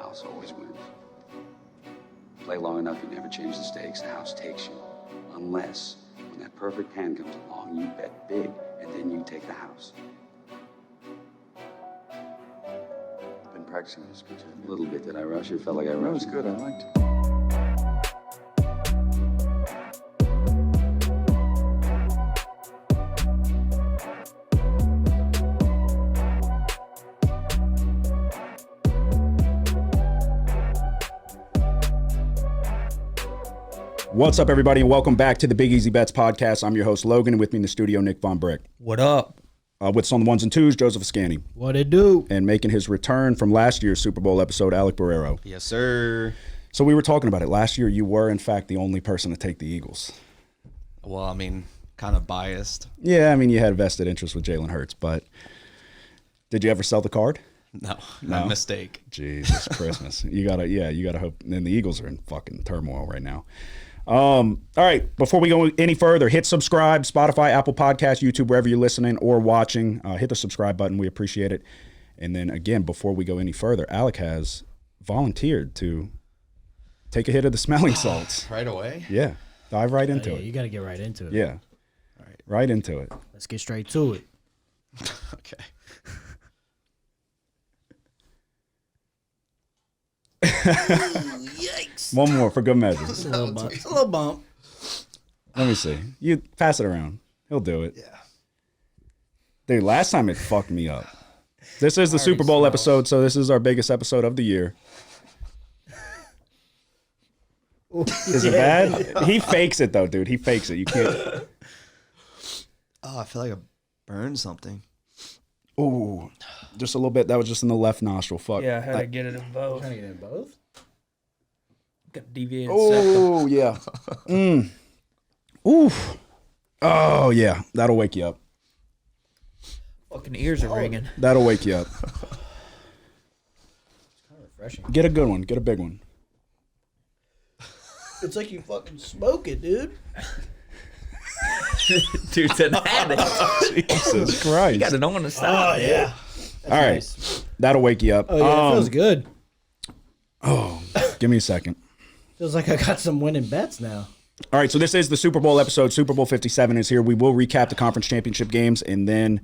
house always wins. Play long enough, you never change the stakes, the house takes you. Unless, when that perfect hand comes along, you bet big, and then you take the house. I've been practicing this a little bit. Did I rush it? Felt like I rushed. That was good, I liked it. What's up, everybody, and welcome back to the Big Easy Bets podcast. I'm your host, Logan, and with me in the studio, Nick Von Brick. What up? With us on the ones and twos, Joseph Ascani. What it do? And making his return from last year's Super Bowl episode, Alec Barrero. Yes, sir. So we were talking about it. Last year, you were, in fact, the only person to take the Eagles. Well, I mean, kind of biased. Yeah, I mean, you had vested interest with Jalen Hurts, but did you ever sell the card? No, mistake. Jesus Christmas. You gotta hope. And the Eagles are in fucking turmoil right now. All right, before we go any further, hit subscribe, Spotify, Apple Podcasts, YouTube, wherever you're listening or watching. Hit the subscribe button. We appreciate it. And then, again, before we go any further, Alec has volunteered to take a hit of the smelling salts. Right away? Yeah, dive right into it. You got to get right into it. Yeah, right into it. Let's get straight to it. Okay. Yikes. One more for good measure. It's a little bump. Let me see. You pass it around. He'll do it. Yeah. Dude, last time it fucked me up. This is the Super Bowl episode, so this is our biggest episode of the year. Is it bad? He fakes it, though, dude. He fakes it. You can't. Oh, I feel like I burned something. Ooh, just a little bit. That was just in the left nostril. Fuck. Yeah, I had to get it in both. Trying to get in both? Got deviated septum. Oh, yeah. Oof. Oh, yeah. That'll wake you up. Fucking ears are ringing. That'll wake you up. It's kind of refreshing. Get a good one. Get a big one. It's like you fucking smoke it, dude. Dude's an addict. Jesus Christ. You gotta know when to stop. Oh, yeah. All right. Nice. That'll wake you up. Oh, yeah, it feels good. Oh, give me a second. Feels like I got some winning bets now. All right, so this is the Super Bowl episode. Super Bowl 57 is here. We will recap the conference championship games, and then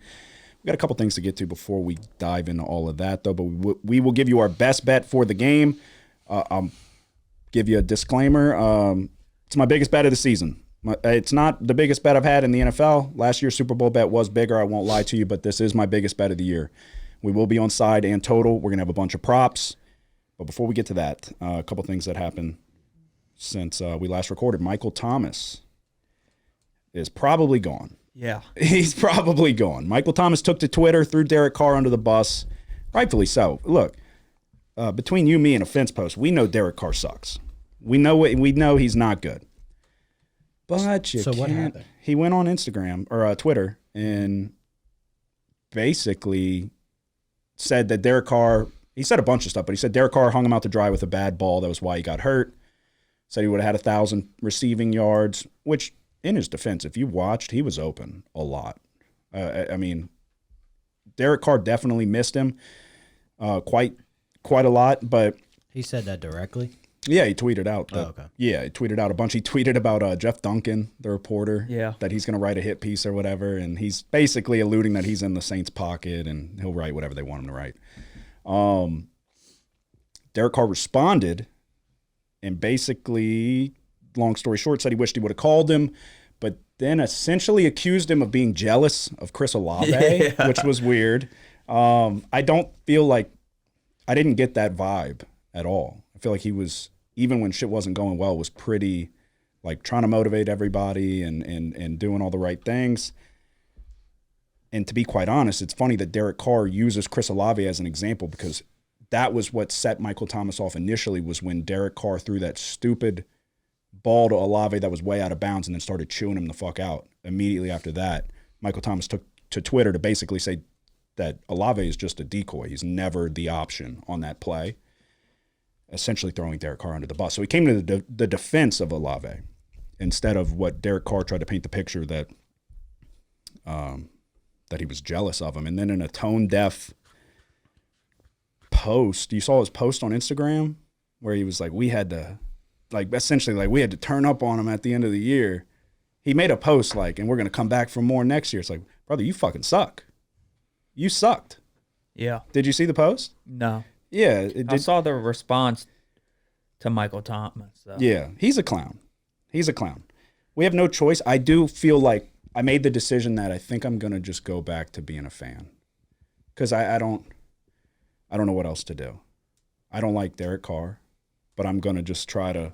we got a couple things to get to before we dive into all of that, though. But we will give you our best bet for the game. I'll give you a disclaimer. It's my biggest bet of the season. It's not the biggest bet I've had in the NFL. Last year's Super Bowl bet was bigger, I won't lie to you, but this is my biggest bet of the year. We will be on side and total. We're going to have a bunch of props. But before we get to that, a couple things that happened since we last recorded. Michael Thomas is probably gone. Yeah. He's probably gone. Michael Thomas took to Twitter, threw Derek Carr under the bus. Rightfully so. Look, between you, me, and a fence post, we know Derek Carr sucks. We know he's not good. But you So what can't. happened? He went on Instagram or Twitter and basically said that Derek Carr, he said a bunch of stuff, but he said Derek Carr hung him out to dry with a bad ball. That was why he got hurt. Said he would have had 1,000 receiving yards, which in his defense, if you watched, he was open a lot. I mean, Derek Carr definitely missed him quite a lot, but He said that directly? yeah, he tweeted out. Okay. Yeah, he tweeted out a bunch. He tweeted about Jeff Duncan, the reporter, that he's going to write a hit piece or whatever, and he's basically alluding that he's in the Saints' pocket and he'll write whatever they want him to write. Derek Carr responded and basically, long story short, said he wished he would have called him, but then essentially accused him of being jealous of Chris Olave, which was weird. I don't feel like – I didn't get that vibe at all. I feel like he was – even when shit wasn't going well, was pretty like trying to motivate everybody and doing all the right things. And to be quite honest, it's funny that Derek Carr uses Chris Olave as an example because that was what set Michael Thomas off initially, was when Derek Carr threw that stupid ball to Olave that was way out of bounds and then started chewing him the fuck out. Immediately after that, Michael Thomas took to Twitter to basically say that Olave is just a decoy. He's never the option on that play, essentially throwing Derek Carr under the bus. So he came to the defense of Olave instead of what Derek Carr tried to paint the picture that that he was jealous of him. And then in a tone-deaf post. You saw his post on Instagram where he was like, we had to turn up on him at the end of the year. He made a post like, and we're going to come back for more next year. It's like, brother, you fucking suck. You sucked. Yeah. Did you see the post? No. Yeah. I saw the response to Michael Thomas. So. Yeah. He's a clown. He's a clown. We have no choice. I do feel like I made the decision that I think I'm going to just go back to being a fan. Because I don't know what else to do. I don't like Derek Carr, but I'm going to just try to,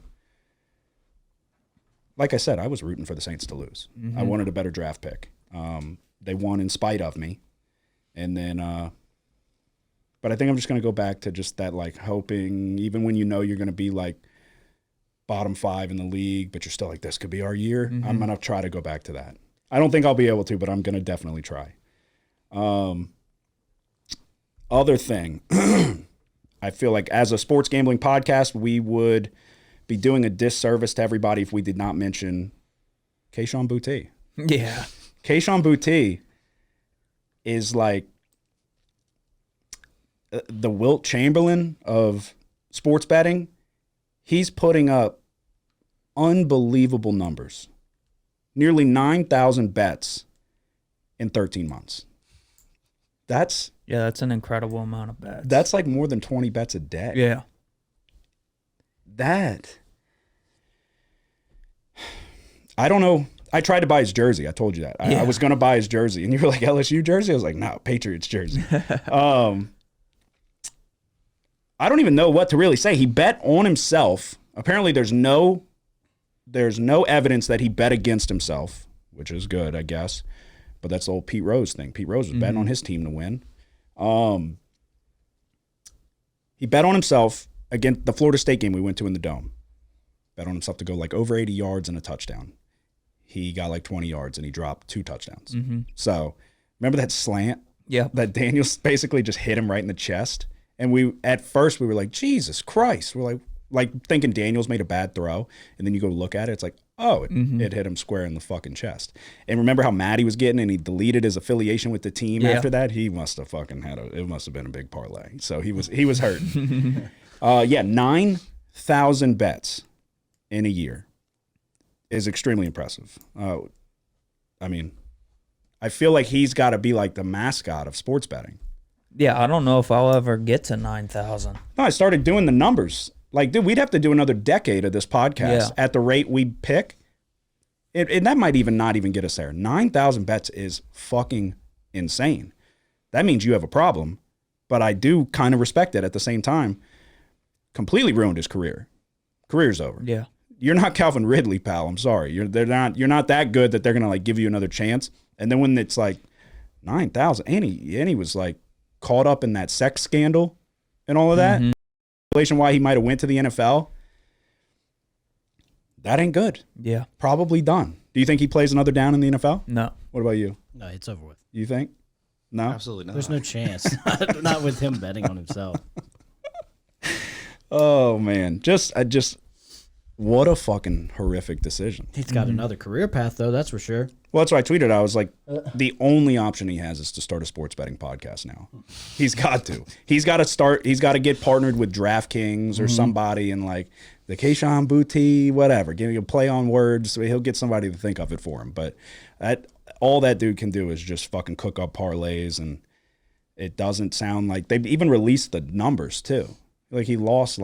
like I said, I was rooting for the Saints to lose. Mm-hmm. I wanted a better draft pick. They won in spite of me. And then, but I think I'm just going to go back to just that, like, hoping, even when you know you're going to be, like, bottom 5 in the league, but you're still like, this could be our year. Mm-hmm. I'm going to try to go back to that. I don't think I'll be able to, but I'm going to definitely try. Other thing, I feel like as a sports gambling podcast, we would be doing a disservice to everybody if we did not mention Keyshawn Boutte. Yeah. Keyshawn Boutte is like the Wilt Chamberlain of sports betting. He's putting up unbelievable numbers. Nearly 9,000 bets in 13 months. That's an incredible amount of bets. That's like more than 20 bets a day. Yeah. I don't know. I tried to buy his jersey. I told you that. I was going to buy his jersey. And you were like, LSU jersey? I was like, no, Patriots jersey. I don't even know what to really say. He bet on himself. Apparently there's no evidence that he bet against himself, which is good, I guess. But that's the old Pete Rose thing. Pete Rose was betting on his team to win. He bet on himself against the Florida State game we went to in the Dome. Bet on himself to go like over 80 yards and a touchdown. He got like 20 yards and he dropped 2 touchdowns. Mm-hmm. So remember that slant? Yeah. That Daniels basically just hit him right in the chest. And at first we were like, Jesus Christ. We're like thinking Daniels made a bad throw. And then you go look at it. It's like, oh, it hit him square in the fucking chest. And remember how mad he was getting and he deleted his affiliation with the team after that? He must have fucking it must have been a big parlay. So he was hurting. 9,000 bets in a year is extremely impressive. I mean, I feel like he's got to be like the mascot of sports betting. Yeah, I don't know if I'll ever get to 9,000. No, I started doing the numbers. Like, dude, we'd have to do another decade of this podcast at the rate we pick. And that might not even get us there. 9,000 bets is fucking insane. That means you have a problem. But I do kind of respect it at the same time. Completely ruined his career. Career's over. Yeah. You're not Calvin Ridley, pal. I'm sorry. You're not that good that they're gonna like give you another chance. And then when it's like 9,000, and he was like caught up in that sex scandal and all of that. Why he might have went to the NFL. That ain't good. Yeah. Probably done. Do you think he plays another down in the NFL? No. What about you? No, it's over with. You think? No? Absolutely not. There's no chance. Not with him betting on himself. Oh man. Just what a fucking horrific decision. He's got another career path, though, that's for sure. Well, that's what I tweeted. I was like, the only option he has is to start a sports betting podcast now. He's got to. He's got to start. He's got to get partnered with DraftKings or somebody and like the Keyshawn Boutte, whatever. Give him a play on words. So he'll get somebody to think of it for him. But all that dude can do is just fucking cook up parlays, and it doesn't sound like they've even released the numbers too. Like he lost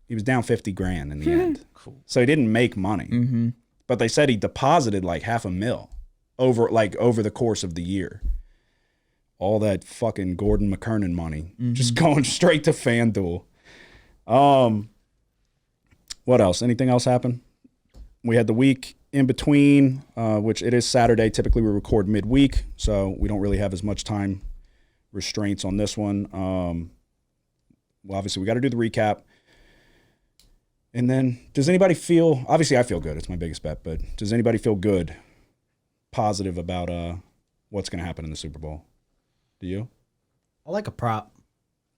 he was down $50,000 in the end. Cool. So he didn't make money. But they said he deposited like $500,000 over the course of the year. All that fucking Gordon McKernan money just going straight to FanDuel. What else? Anything else happen? We had the week in between, which it is Saturday. Typically we record midweek, so we don't really have as much time restraints on this one. Well, obviously we got to do the recap. And then does anybody feel, obviously I feel good. It's my biggest bet, but does anybody feel good, positive about what's going to happen in the Super Bowl? Do you? I like a prop.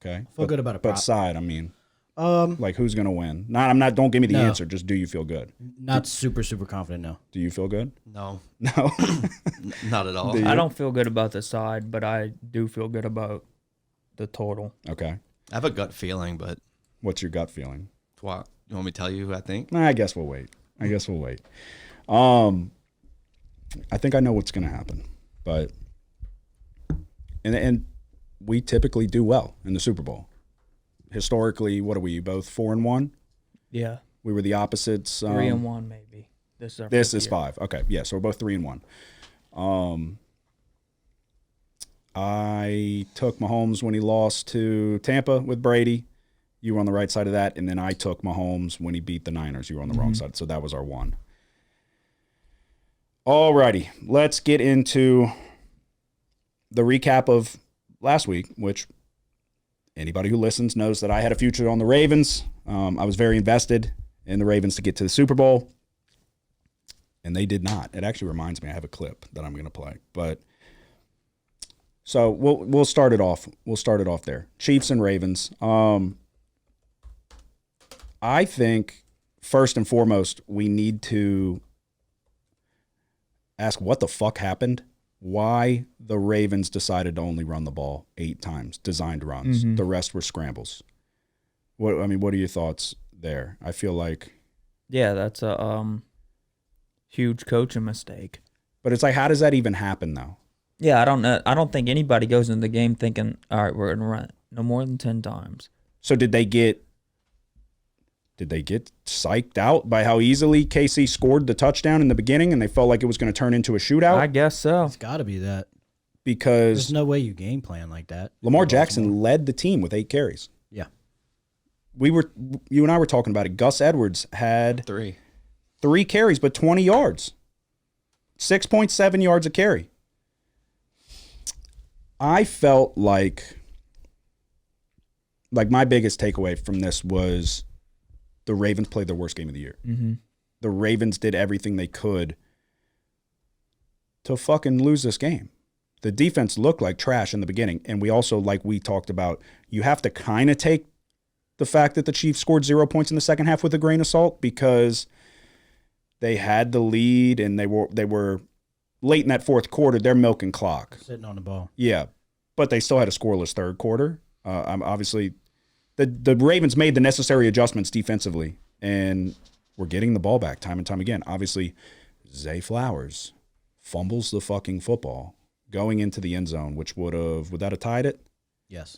Okay. I feel good about a prop. But side, I mean, like who's going to win? Don't give me the answer. Just do you feel good? Not super, super confident, no. Do you feel good? No. No. Not at all. Do you? I don't feel good about the side, but I do feel good about the total. Okay. I have a gut feeling, but What's your gut feeling? what? You want me to tell you who I think? Nah, I guess we'll wait. I think I know what's going to happen, but and we typically do well in the Super Bowl. Historically, what are we both 4-1? Yeah. We were the opposites. 3-1 maybe. This is our This fifth is year. 5. Okay, yeah, so we're both 3-1. I took Mahomes when he lost to Tampa with Brady. You were on the right side of that, and then I took Mahomes when he beat the Niners. You were on the wrong side, so that was our 1. Alrighty, let's get into the recap of last week, which anybody who listens knows that I had a future on the Ravens. I was very invested in the Ravens to get to the Super Bowl, and they did not. It actually reminds me, I have a clip that I'm going to play, but so we'll start it off. We'll start it off there. Chiefs and Ravens. I think first and foremost we need to ask what the fuck happened. Why the Ravens decided to only run the ball 8 times, designed runs. The rest were scrambles. What are your thoughts there? I feel like, Yeah, that's a huge coaching mistake. but it's like, how does that even happen though? Yeah, I don't know. I don't think anybody goes into the game thinking, all right, we're gonna run it no more than 10 times. So did they get psyched out by how easily KC scored the touchdown in the beginning, and they felt like it was going to turn into a shootout? I guess so. It's got to be that. Because There's no way you game plan like that. Lamar Jackson led the team with 8 carries. Yeah. You and I were talking about it. Gus Edwards had 3 carries, but 20 yards, 6.7 yards a carry. I felt like my biggest takeaway from this was the Ravens played their worst game of the year. Mm-hmm. The Ravens did everything they could to fucking lose this game. The defense looked like trash in the beginning, and we also, like we talked about, you have to kind of take the fact that the Chiefs scored 0 points in the second half with a grain of salt, because they had the lead and they were late in that fourth quarter. They're milking clock. Sitting on the ball. Yeah, but they still had a scoreless third quarter. Obviously, the Ravens made the necessary adjustments defensively, and we're getting the ball back time and time again. Obviously, Zay Flowers fumbles the fucking football going into the end zone, which would that have tied it? Yes.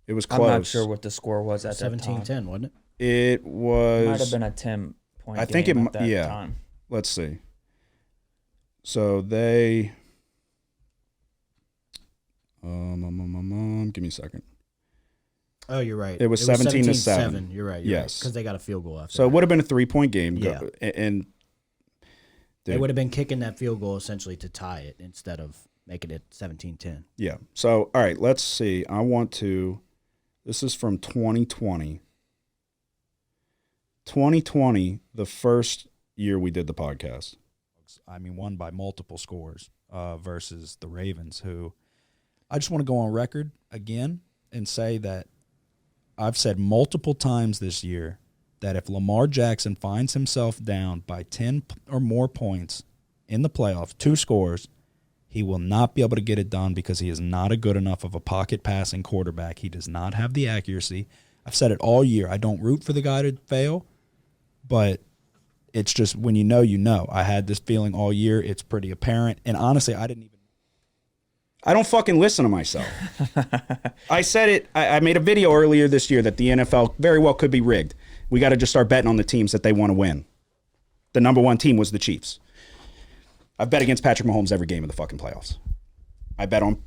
It was close. I'm not sure what the score was at that time. 17-10, wasn't it? It was. It might have been a 10-point I think game it. at that Yeah. time. Let's see. So they. Give me a second. Oh, you're right. It was 17-7. You're right. Yes. Because they got a field goal after So it that. would have been a 3-point game. Yeah. And They dude, would have been kicking that field goal essentially to tie it instead of making it 17-10. yeah. So, all right, let's see. This is from 2020. 2020, the first year we did the podcast. I mean, won by multiple scores versus the Ravens, who I just want to go on record again and say that I've said multiple times this year that if Lamar Jackson finds himself down by 10 or more points in the playoffs, 2 scores, he will not be able to get it done because he is not a good enough of a pocket passing quarterback. He does not have the accuracy. I've said it all year. I don't root for the guy to fail, but it's just when you know, you know. I had this feeling all year. It's pretty apparent. And honestly, I don't fucking listen to myself. I said it. I made a video earlier this year that the NFL very well could be rigged. We got to just start betting on the teams that they want to win. The number 1 team was the Chiefs. I've bet against Patrick Mahomes every game of the fucking playoffs. I bet on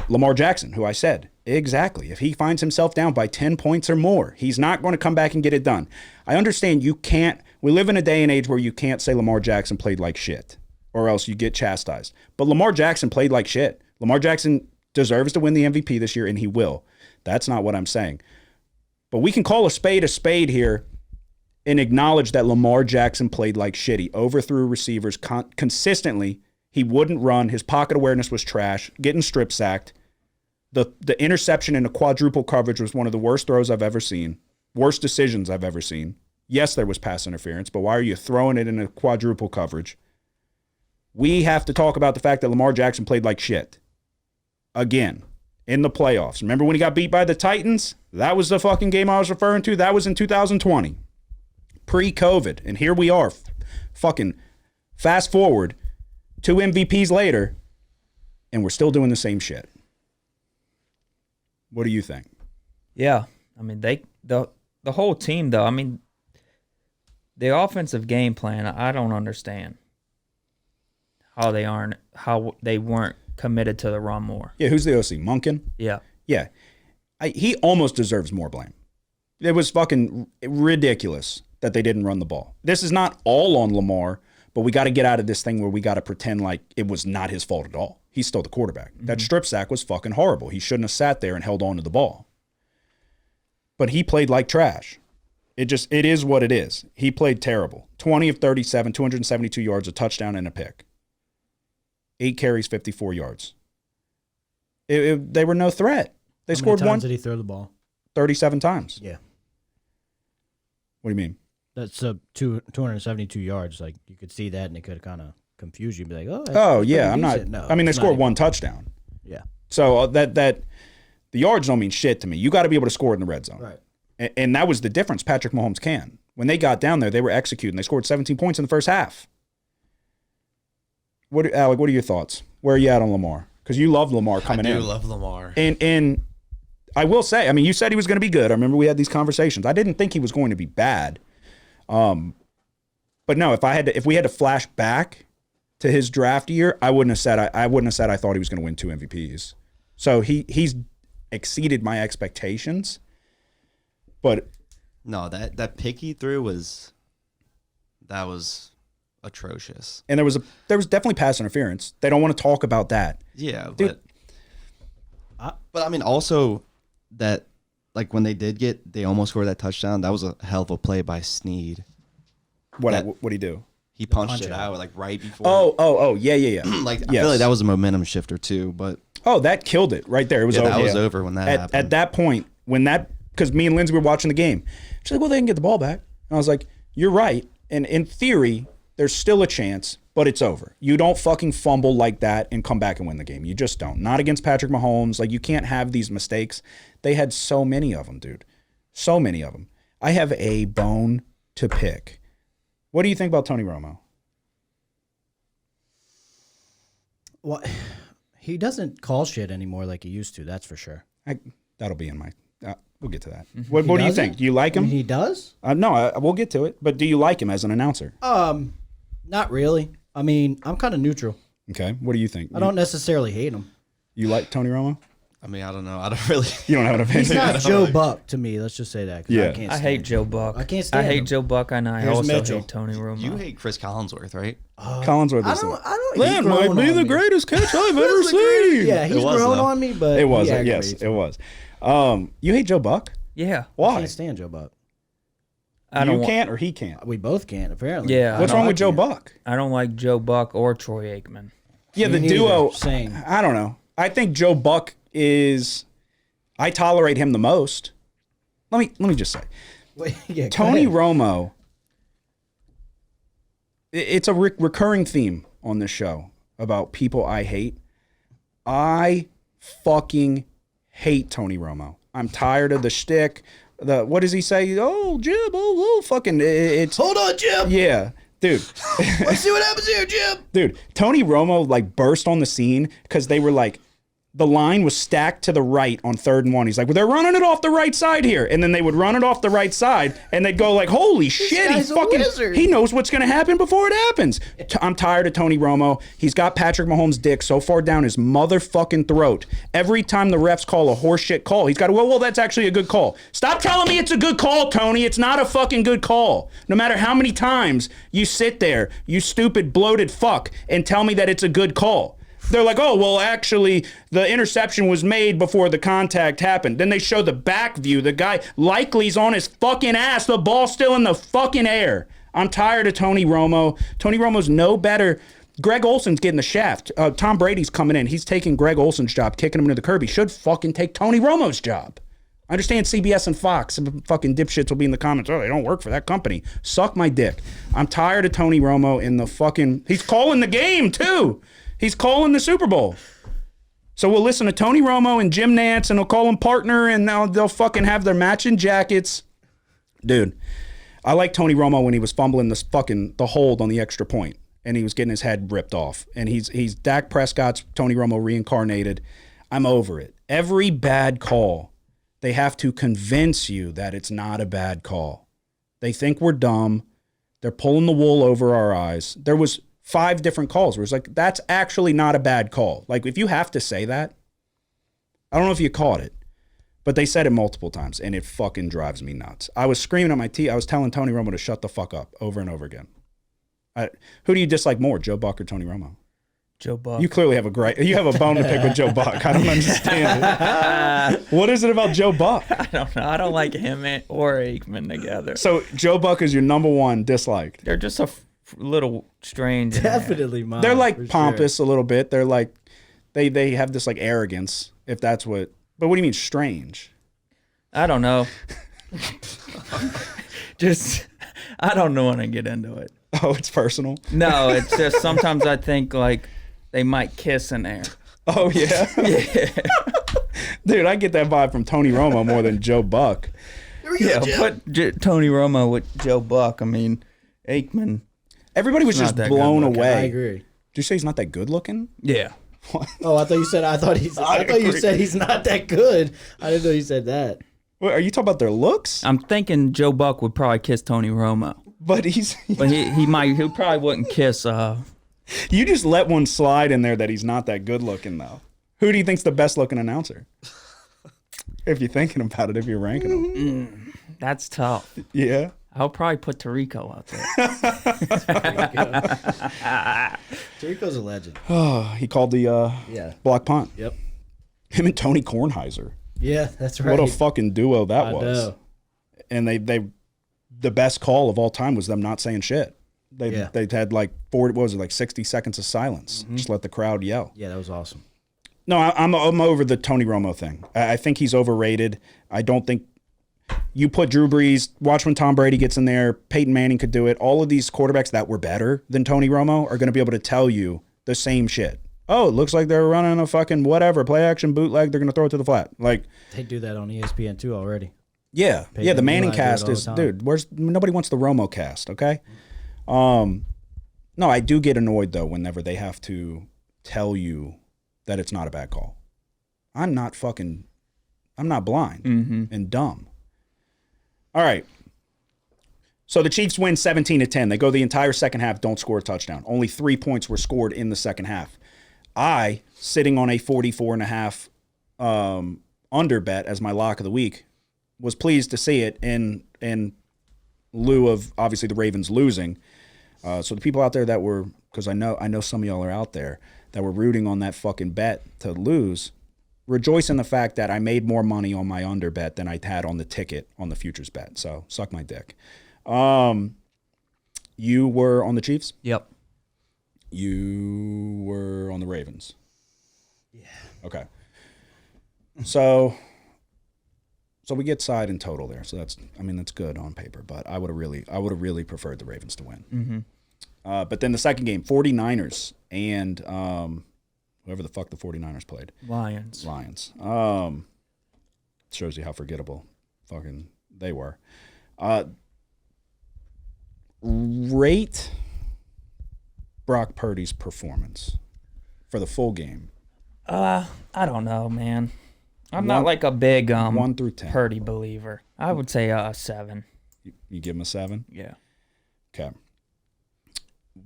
Lamar Jackson, who I said, exactly. If he finds himself down by 10 points or more, he's not going to come back and get it done. I understand you can't. We live in a day and age where you can't say Lamar Jackson played like shit, or else you get chastised. But Lamar Jackson played like shit. Lamar Jackson deserves to win the MVP this year, and he will. That's not what I'm saying. But we can call a spade here and acknowledge that Lamar Jackson played like shit. He overthrew receivers consistently. He wouldn't run. His pocket awareness was trash, getting strip sacked. The interception in the quadruple coverage was one of the worst throws I've ever seen, worst decisions I've ever seen. Yes, there was pass interference, but why are you throwing it in a quadruple coverage? We have to talk about the fact that Lamar Jackson played like shit. Again. in the playoffs. Remember when he got beat by the Titans? That was the fucking game I was referring to. That was in 2020, pre-COVID. And here we are, fucking fast forward 2 MVPs later, and we're still doing the same shit. What do you think? Yeah, I mean the whole team though. I mean, the offensive game plan. I don't understand how they weren't committed to the run more. Yeah, who's the OC? Monken? Yeah, Yeah. He almost deserves more blame. It was fucking ridiculous that they didn't run the ball. This is not all on Lamar, but we got to get out of this thing where we got to pretend like it was not his fault at all. He's still the quarterback. That strip sack was fucking horrible. He shouldn't have sat there and held on to the ball. But he played like trash. It is what it is. He played terrible. 20 of 37, 272 yards, a touchdown, and a pick. 8 carries, 54 yards. They were no threat. They scored How many times one did he throw the ball? 37 times. Yeah. What do you mean? That's 272 yards. Like, you could see that, and it could kind of confuse you. Be like, oh, Oh, yeah. I'm not. decent. No, I mean, they it's not scored even- one touchdown. Yeah. So that the yards don't mean shit to me. You got to be able to score in the red zone. Right. And that was the difference Patrick Mahomes can. When they got down there, they were executing. They scored 17 points in the first half. Alec, what are your thoughts? Where are you at on Lamar? Because you love Lamar coming in. I do love Lamar. And I will say, I mean, you said he was going to be good. I remember we had these conversations. I didn't think he was going to be bad. But no, if we had to flash back to his draft year, I wouldn't have said I thought he was going to win 2 MVPs. So he's exceeded my expectations. But No, that pick he threw was atrocious. and there was definitely pass interference. They don't want to talk about that. Yeah, Dude. but I mean also that like when they almost scored that touchdown. That was a hell of a play by Snead. What'd he do? He punched it out like right before. Oh, yeah. Like I Yes. feel like that was a momentum shifter too. But Oh, that killed it right there. It was yeah, over. that was over when that happened. At that point, because me and Lindsay were watching the game, she's like, well, they can get the ball back. And I was like, you're right. And in theory, there's still a chance, but it's over. You don't fucking fumble like that and come back and win the game. You just don't. Not against Patrick Mahomes. Like, you can't have these mistakes. They had so many of them, dude. So many of them. I have a bone to pick. What do you think about Tony Romo? Well, he doesn't call shit anymore like he used to. That's for sure. That'll be in my... we'll get to that. What do you think? Do you like him? He does? No, we'll get to it. But do you like him as an announcer? Not really. I mean, I'm kind of neutral. Okay. What do you think? I don't necessarily hate him. You like Tony Romo? I mean, I don't know. I don't really. You don't have an opinion? He's not Joe Buck to me. Let's just say that. 'Cause Yeah. I can't I stand hate him. Joe Buck. I can't stand I hate him. Joe Buck, and I Here's also Mitchell. hate Tony Romo. You hate Chris Collinsworth, right? Collinsworth I is don't. He's That might grown be on the me. greatest catch I've ever seen. Yeah, he's It was, grown though. on me, but It was. he Yes, aggravates it me. was. You hate Joe Buck? Yeah, I Why? can't stand Joe Buck. I don't. You can't or he can't? We both can't, apparently. Yeah. What's I wrong I with Joe can't. Buck? I don't like Joe Buck or Troy Aikman. Yeah, Me the neither. duo. Same. I don't know. I think Joe Buck is. I tolerate him the most. Let me just say, Wait, yeah, go Tony ahead. Romo. It's a recurring theme on this show about people I hate. I fucking hate Tony Romo. I'm tired of the shtick. What does he say? Oh, Jim. Oh, fucking. It's Hold on, Jim. yeah, dude. Let's see what happens here, Jim. Dude, Tony Romo like burst on the scene because they were like, the line was stacked to the right on 3rd and 1. He's like, well, they're running it off the right side here. And then they would run it off the right side and they'd go like, holy shit, guy's a wizard. he knows what's going to happen before it happens. I'm tired of Tony Romo. He's got Patrick Mahomes' dick so far down his motherfucking throat. Every time the refs call a horseshit call, he's got to go, well, that's actually a good call. Stop telling me it's a good call, Tony. It's not a fucking good call. No matter how many times you sit there, you stupid bloated fuck, and tell me that it's a good call. They're like, oh, well, actually, the interception was made before the contact happened. Then they show the back view. The guy likely's on his fucking ass. The ball's still in the fucking air. I'm tired of Tony Romo. Tony Romo's no better. Greg Olson's getting the shaft. Tom Brady's coming in. He's taking Greg Olson's job, kicking him into the curb. He should fucking take Tony Romo's job. I understand CBS and Fox. Some fucking dipshits will be in the comments. Oh, they don't work for that company. Suck my dick. I'm tired of Tony Romo in the fucking... He's calling the game, too. He's calling the Super Bowl. So we'll listen to Tony Romo and Jim Nantz, and they'll call him partner, and now they'll fucking have their matching jackets. Dude, I like Tony Romo when he was fumbling the hold on the extra point, and he was getting his head ripped off. And he's Dak Prescott's Tony Romo reincarnated. I'm over it. Every bad call, they have to convince you that it's not a bad call. They think we're dumb. They're pulling the wool over our eyes. There was 5 different calls where it's like, that's actually not a bad call. Like, if you have to say that, I don't know if you caught it, but they said it multiple times, and it fucking drives me nuts. I was screaming at my I was telling Tony Romo to shut the fuck up over and over again. Who do you dislike more, Joe Buck or Tony Romo? Joe Buck. You clearly have a bone to pick with Joe Buck. I don't understand it. What is it about Joe Buck? I don't know. I don't like him or Aikman together. So Joe Buck is your number one disliked. They're just a little strange. in there. Definitely mine. They're like for pompous sure. a little bit. They're like they have this like arrogance, if that's what. But what do you mean strange? I don't know. Just, I don't want to get into it. Oh, it's personal. No, it's just sometimes I think like they might kiss in there. Oh yeah. Yeah. Dude, I get that vibe from Tony Romo more than Joe Buck. Yeah, put Tony Romo with Joe Buck. I mean, Aikman. Everybody was Not just that blown good looking. away. I agree. Did you say he's not that good looking? Yeah. Oh, I thought you said. I thought you agree. said he's not that good. I didn't know you said that. What, are you talking about their looks? I'm thinking Joe Buck would probably kiss Tony Romo. But But he probably wouldn't kiss you just let one slide in there that he's not that good looking though. Who do you think's the best looking announcer? If you're thinking about it, if you're ranking them. that's tough. Yeah. I'll probably put Tirico out there. Tirico's a legend. Oh, he called the Yeah. block punt. Yep. Him and Tony Kornheiser. Yeah, that's right. What a fucking duo that I was. know. And they the best call of all time was them not saying shit. They had like 60 seconds of silence. Just let the crowd yell. Yeah, that was awesome. No, I'm over the Tony Romo thing. I think he's overrated. I don't think you put Drew Brees, watch when Tom Brady gets in there, Peyton Manning could do it. All of these quarterbacks that were better than Tony Romo are going to be able to tell you the same shit. Oh, it looks like they're running a fucking whatever, play action bootleg. They're going to throw it to the flat. Like, They do that on ESPN too already. yeah. Peyton Yeah, the and Manning Eli do it cast all the is, time. dude, nobody wants the Romo cast, okay? No, I do get annoyed, though, whenever they have to tell you that it's not a bad call. I'm not blind and dumb. All right. So the Chiefs win 17-10. They go the entire second half, don't score a touchdown. Only 3 points were scored in the second half. I, sitting on a 44.5 under bet as my lock of the week, was pleased to see it in lieu of obviously the Ravens losing. So the people out there that were, because I know some of y'all are out there that were rooting on that fucking bet to lose, rejoice in the fact that I made more money on my under bet than I had on the ticket on the futures bet. So suck my dick. You were on the Chiefs? Yep. You were on the Ravens? Yeah. Okay. So we get side in total there. So that's good on paper, but I would have really preferred the Ravens to win. Mm-hmm. But then the second game, 49ers and whoever the fuck the 49ers played. Lions. Shows you how forgettable fucking they were. Rate Brock Purdy's performance for the full game. I don't know, man. I'm not like a big 1 through 10. Purdy believer. I would say 7. You give him a 7? Yeah. Okay.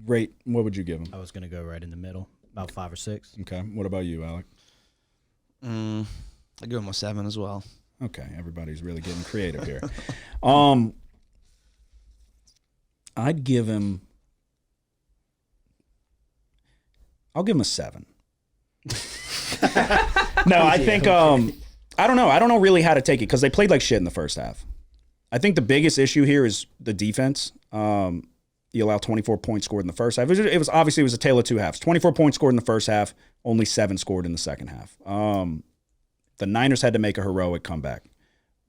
Rate, what would you give him? I was gonna go right in the middle, about 5 or 6. Okay. What about you, Alec? I give him a 7 as well. Okay, everybody's really getting creative here. I'll give him a 7. No, I think I don't know. I don't know really how to take it because they played like shit in the first half. I think the biggest issue here is the defense. You allow 24 points scored in the first half. It was obviously a tale of two halves. 24 points scored in the first half, only 7 scored in the second half. The Niners had to make a heroic comeback.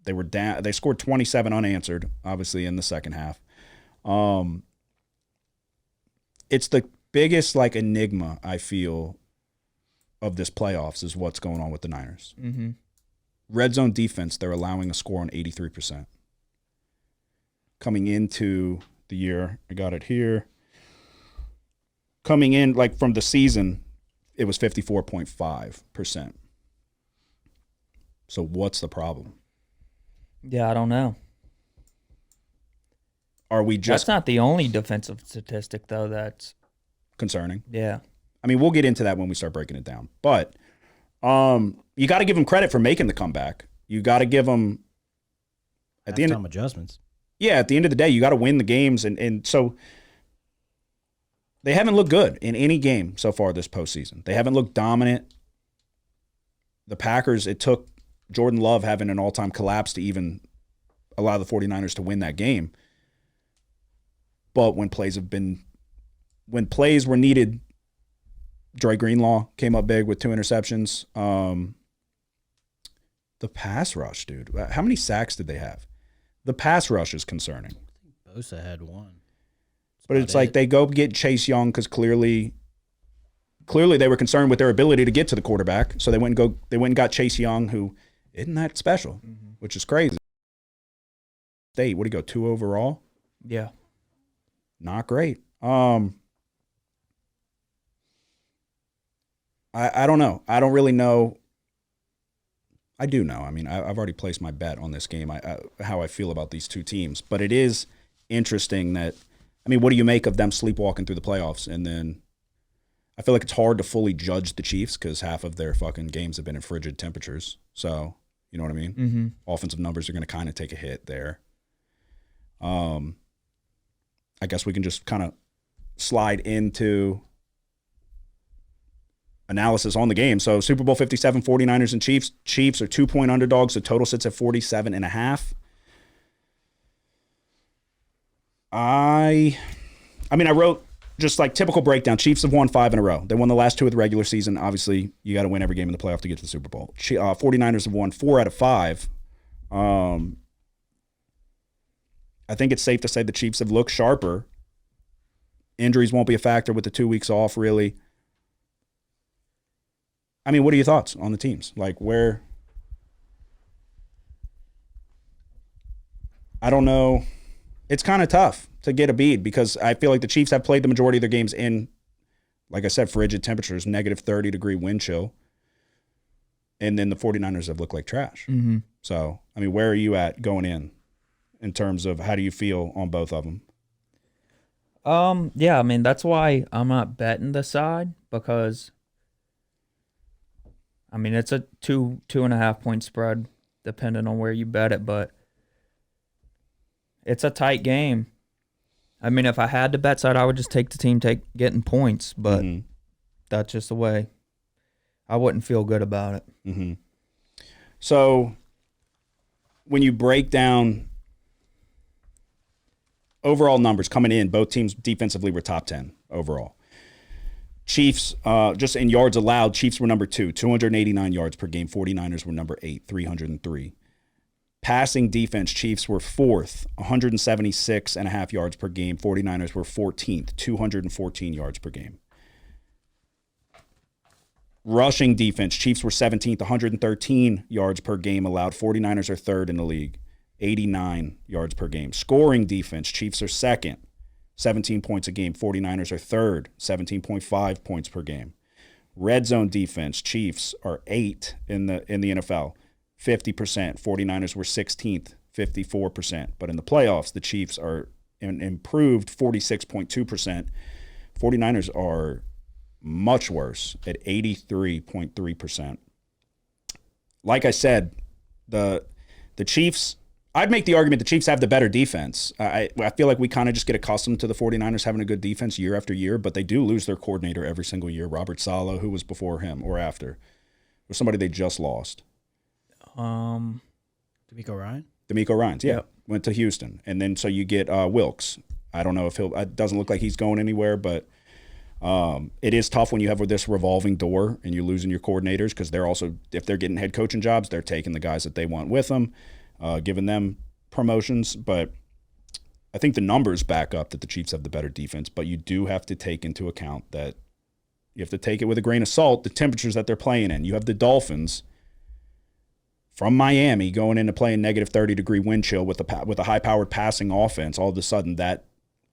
They were down. They scored 27 unanswered, obviously, in the second half. It's the biggest enigma I feel of this playoffs is what's going on with the Niners. Mm-hmm. Red zone defense, they're allowing a score on 83%. Coming into the year, I got it here. Coming in, like from the season, it was 54.5%. So what's the problem? Yeah, I don't know. Are we just That's not the only defensive statistic, though. That's concerning? yeah. I mean, we'll get into that when we start breaking it down. But you got to give them credit for making the comeback. You got to give them at the end. Halftime adjustments. Yeah, at the end of the day, you got to win the games, and so they haven't looked good in any game so far this postseason. They haven't looked dominant. The Packers, it took Jordan Love having an all-time collapse to even allow the 49ers to win that game. But when plays were needed, Dre Greenlaw came up big with 2 interceptions. The pass rush, dude. How many sacks did they have? The pass rush is concerning. Bosa had one. But it's like they go get Chase Young because clearly they were concerned with their ability to get to the quarterback. So they went and got Chase Young, who isn't that special, which is crazy. State, what do you go, 2 overall? Yeah. Not great. I don't know. I don't really know. I do know. I mean, I've already placed my bet on this game, how I feel about these two teams. But it is interesting that, I mean, what do you make of them sleepwalking through the playoffs? And then I feel like it's hard to fully judge the Chiefs because half of their fucking games have been in frigid temperatures. So, you know what I mean? Mm-hmm. Offensive numbers are going to kind of take a hit there. I guess we can just kind of slide into analysis on the game. So Super Bowl 57, 49ers and Chiefs. Chiefs are 2-point underdogs. The total sits at 47.5. I wrote just like typical breakdown. Chiefs have won 5 in a row. They won the last 2 of the regular season. Obviously, you got to win every game in the playoff to get to the Super Bowl. 49ers have won 4 out of 5. I think it's safe to say the Chiefs have looked sharper. Injuries won't be a factor with the 2 weeks off, really. I mean, what are your thoughts on the teams? Like, where? I don't know. It's kind of tough to get a bead because I feel like the Chiefs have played the majority of their games in, like I said, frigid temperatures, negative 30-degree wind chill. And then the 49ers have looked like trash. Mm-hmm. So, I mean, where are you at going in terms of how do you feel on both of them? Yeah, I mean, that's why I'm not betting the side because, I mean, it's a 2.5 point spread depending on where you bet it, but it's a tight game. I mean, if I had to bet side, I would just take the team getting points, but that's just the way. I wouldn't feel good about it. Mm-hmm. So when you break down overall numbers coming in, both teams defensively were top 10 overall. Chiefs, just in yards allowed, Chiefs were number 2, 289 yards per game. 49ers were number 8, 303. Passing defense, Chiefs were 4th, 176.5 yards per game. 49ers were 14th, 214 yards per game. Rushing defense, Chiefs were 17th, 113 yards per game allowed. 49ers are 3rd in the league, 89 yards per game. Scoring defense, Chiefs are 2nd, 17 points a game. 49ers are 3rd, 17.5 points per game. Red zone defense, Chiefs are 8th in the NFL, 50%. 49ers were 16th, 54%. But in the playoffs, the Chiefs are improved 46.2%. 49ers are much worse at 83.3%. Like I said, the Chiefs, I'd make the argument the Chiefs have the better defense. I feel like we kind of just get accustomed to the 49ers having a good defense year after year, but they do lose their coordinator every single year. Robert Saleh, who was before him or after, was somebody they just lost. DeMeco Ryan? DeMeco Ryans, yeah. Went to Houston. And then so you get Wilkes. I don't know if it doesn't look like he's going anywhere, but it is tough when you have this revolving door and you're losing your coordinators because they're also, if they're getting head coaching jobs, they're taking the guys that they want with them, giving them promotions. But I think the numbers back up that the Chiefs have the better defense, but you do have to take into account that You have to take it with a grain of salt, the temperatures that they're playing in. You have the Dolphins from Miami going into playing negative 30-degree wind chill with a high-powered passing offense. All of a sudden, that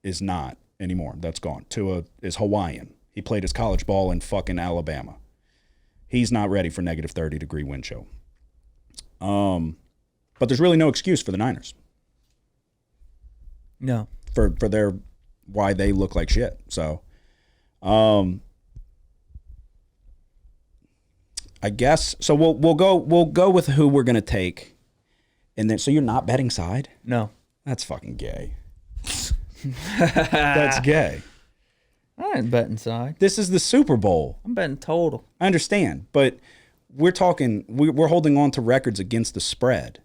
is not anymore. That's gone. Tua is Hawaiian. He played his college ball in fucking Alabama. He's not ready for negative 30-degree wind chill. But there's really no excuse for the Niners. No. For their why they look like shit. So, I guess so. We'll go with who we're gonna take, and then so you're not betting side. No. That's fucking gay. That's gay. I ain't betting side. This is the Super Bowl. I'm betting total. I understand, but we're talking. We're holding on to records against the spread.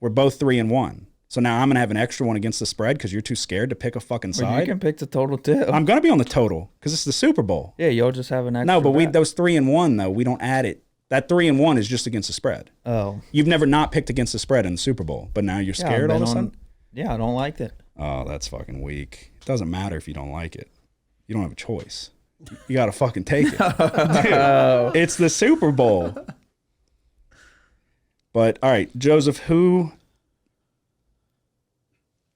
We're both 3-1. So now I'm gonna have an extra one against the spread because you're too scared to pick a fucking Or you side. can pick the total too. I'm gonna be on the total because it's the Super Bowl. Yeah, you'll just have an extra. No, but bet. those 3-1 though, we don't add it. That 3-1 is just against the spread. Oh. You've never not picked against the spread in the Super Bowl, but now you're Yeah, I've scared all of been a sudden? Yeah, I don't like it. Oh, that's fucking weak. It doesn't matter if you don't like it. You don't have a choice. You got to fucking take it. Dude, it's the Super Bowl. But, all right, Joseph, who...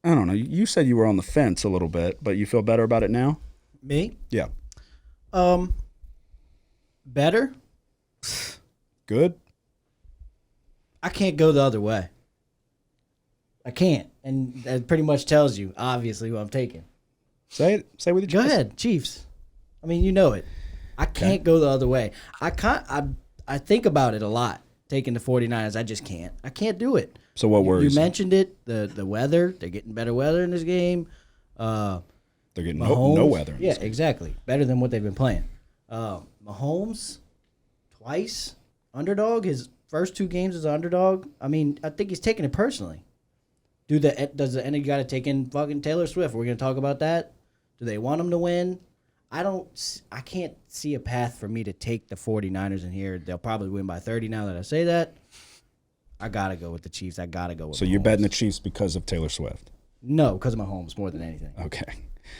I don't know. You said you were on the fence a little bit, but you feel better about it now? Me? Yeah. Better? Good? I can't go the other way. I can't. And that pretty much tells you, obviously, who I'm taking. Say it. Say it with your Go chest. ahead, Chiefs. I mean, you know it. I can't go the other way. I think about it a lot, taking the 49ers. I just can't. I can't do it. So what worries You you? mentioned it, the weather. They're getting better weather in this game. They're getting Mahomes, no weather. In Yeah, this game. exactly. Better than what they've been playing. Mahomes, twice, underdog. His first 2 games as an underdog. I mean, I think he's taking it personally. Does the end you got to take in fucking Taylor Swift? We're going to talk about that. Do they want him to win? I can't see a path for me to take the 49ers in here. They'll probably win by 30 now that I say that. I got to go with the Chiefs. I got to go with So Mahomes. you're betting the Chiefs because of Taylor Swift? No, because of Mahomes more than anything. Okay.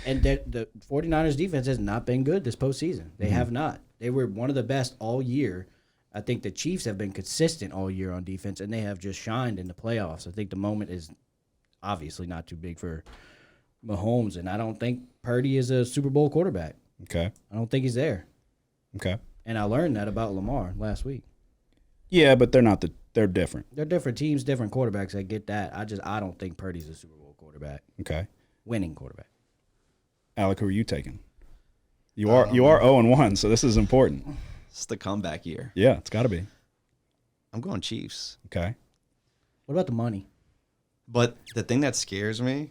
And the 49ers defense has not been good this postseason. They have not. They were one of the best all year. I think the Chiefs have been consistent all year on defense, and they have just shined in the playoffs. I think the moment is obviously not too big for Mahomes, and I don't think Purdy is a Super Bowl quarterback. Okay. I don't think he's there. Okay. And I learned that about Lamar last week. Yeah, but they're different. They're different teams, different quarterbacks. I get that. I don't think Purdy's a Super Bowl quarterback, Okay. winning quarterback. Alec, who are you taking? You are 0-1, so this is important. It's the comeback year. Yeah, it's got to be. I'm going Chiefs. Okay. What about the money? But the thing that scares me,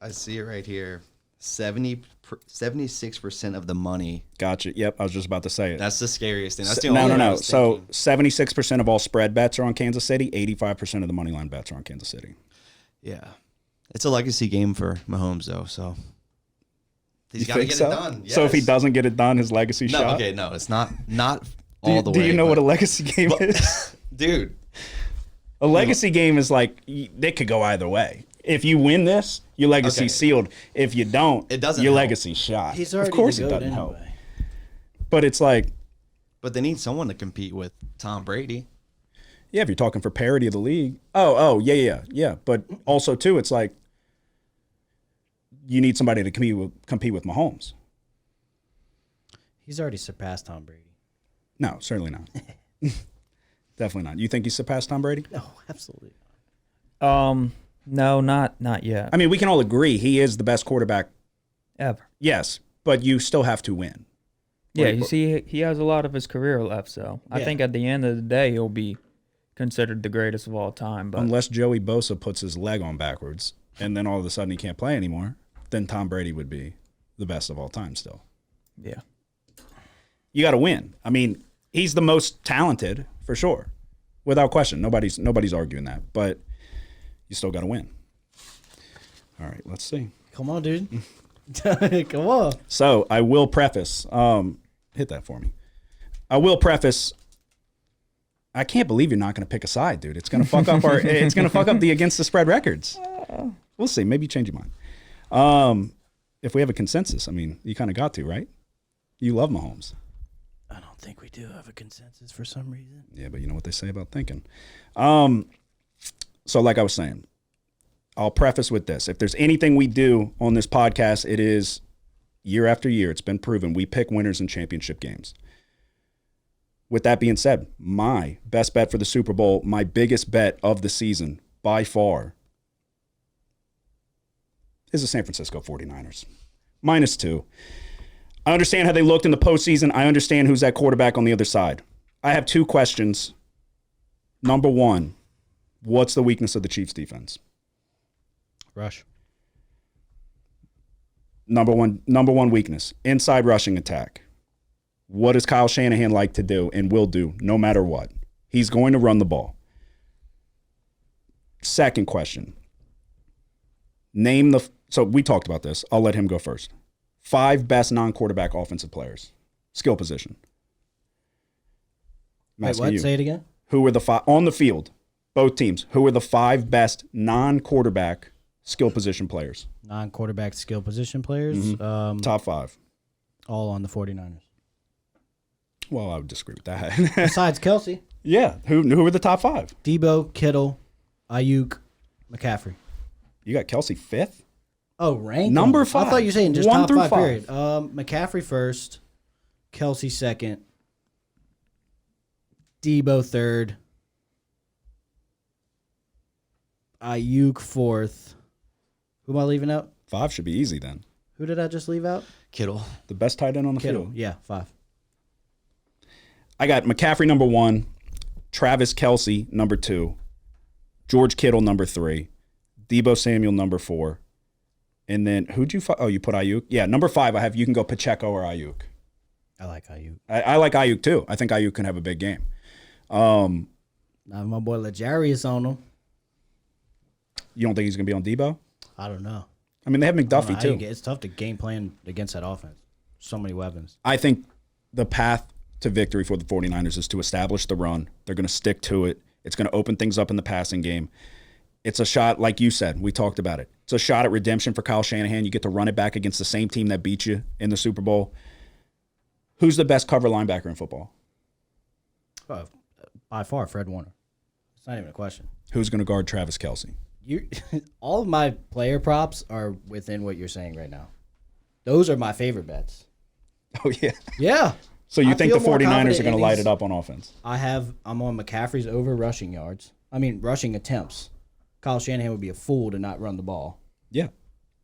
I see it right here. 76% of the money. Gotcha. Yep, I was just about to say it. That's the scariest thing. That's the only No. one I was So thinking. 76% of all spread bets are on Kansas City. 85% of the money line bets are on Kansas City. Yeah. It's a legacy game for Mahomes, though, so he's You got to think get so? it done. So if he Yes. doesn't get it done, his legacy No, shot. okay, no, it's not Do all the way. you know what a but- legacy game is? Dude, A legacy game is like they could go either way. If you win this, your legacy Okay. sealed. If you don't, It doesn't your help. legacy shot. He's already of course the it GOAT doesn't help. anyway. But it's like, but they need someone to compete with Tom Brady. yeah, if you're talking for parity of the league. Oh, yeah. But also too, it's like you need somebody to compete with Mahomes. He's already surpassed Tom Brady. No, certainly not. Definitely not. You think he surpassed Tom Brady? No, absolutely. No, not yet. I mean, we can all agree he is the best quarterback. Ever. Yes, but you still have to win. Yeah, Wait, you see, he has a lot of his career left, so I Yeah. think at the end of the day, he'll be considered the greatest of all time. But Unless Joey Bosa puts his leg on backwards and then all of a sudden he can't play anymore, then Tom Brady would be the best of all time still. yeah, You got to win. I mean, he's the most talented for sure, without question. Nobody's arguing that, but you still got to win. All right, let's see. Come on, dude. Come on. So I will preface. Hit that for me. I will preface. I can't believe you're not going to pick a side, dude. It's going to fuck up our. It's going to fuck up the against the spread records. We'll see. Maybe you change your mind. if we have a consensus, I mean, you kind of got to, right? You love Mahomes. I don't think we do have a consensus for some reason. Yeah, but you know what they say about thinking. So like I was saying, I'll preface with this. If there's anything we do on this podcast, it is year after year. It's been proven. We pick winners in championship games. With that being said, my best bet for the Super Bowl, my biggest bet of the season by far, is the San Francisco 49ers. -2. I understand how they looked in the postseason. I understand who's that quarterback on the other side. I have 2 questions. Number 1, what's the weakness of the Chiefs defense? Rush. Number one weakness, inside rushing attack. What does Kyle Shanahan like to do and will do no matter what? He's going to run the ball. Second question. So we talked about this. I'll let him go first. 5 best non-quarterback offensive players. Skill position. I'm Wait, asking what? you. Say it again. Who were the 5 on the field? Both teams. Who were the 5 best non-quarterback skill position players? Non-quarterback skill position players. Top 5. All on the 49ers. Well, I would disagree with that. Besides Kelsey, Yeah. Who were the top 5? Debo, Kittle, Ayuk, McCaffrey. You got Kelsey 5th? Oh, rank Number them. 5. I thought you were saying just 1 top through 5, 5. period. McCaffrey first, Kelsey second, Debo third, Ayuk fourth. Who am I leaving out? 5 should be easy then. Who did I just leave out? Kittle. The best tight end on the Kittle. field. Yeah, 5. I got McCaffrey number 1, Travis Kelsey number 2, George Kittle number 3, Debo Samuel number 4, and then who'd you? You put Ayuk. Yeah, number 5. I have you can go Pacheco or Ayuk. I like Ayuk. I like Ayuk too. I think Ayuk can have a big game. Now my boy L'Jarius on him. You don't think he's gonna be on Debo? I don't know. I mean, they have I don't know McDuffie how you too. get- It's tough to game plan against that offense. So many weapons. I think the path to victory for the 49ers is to establish the run. They're going to stick to it. It's going to open things up in the passing game. It's a shot, like you said, we talked about it. It's a shot at redemption for Kyle Shanahan. You get to run it back against the same team that beat you in the Super Bowl. Who's the best cover linebacker in football? By far, Fred Warner. It's not even a question. Who's going to guard Travis Kelsey? You, all of my player props are within what you're saying right now. Those are my favorite bets. Oh, yeah. Yeah. So you I think the feel more 49ers are confident going to in light these- it up on offense? I'm on McCaffrey's over rushing yards. Rushing attempts. Kyle Shanahan would be a fool to not run the ball. Yeah.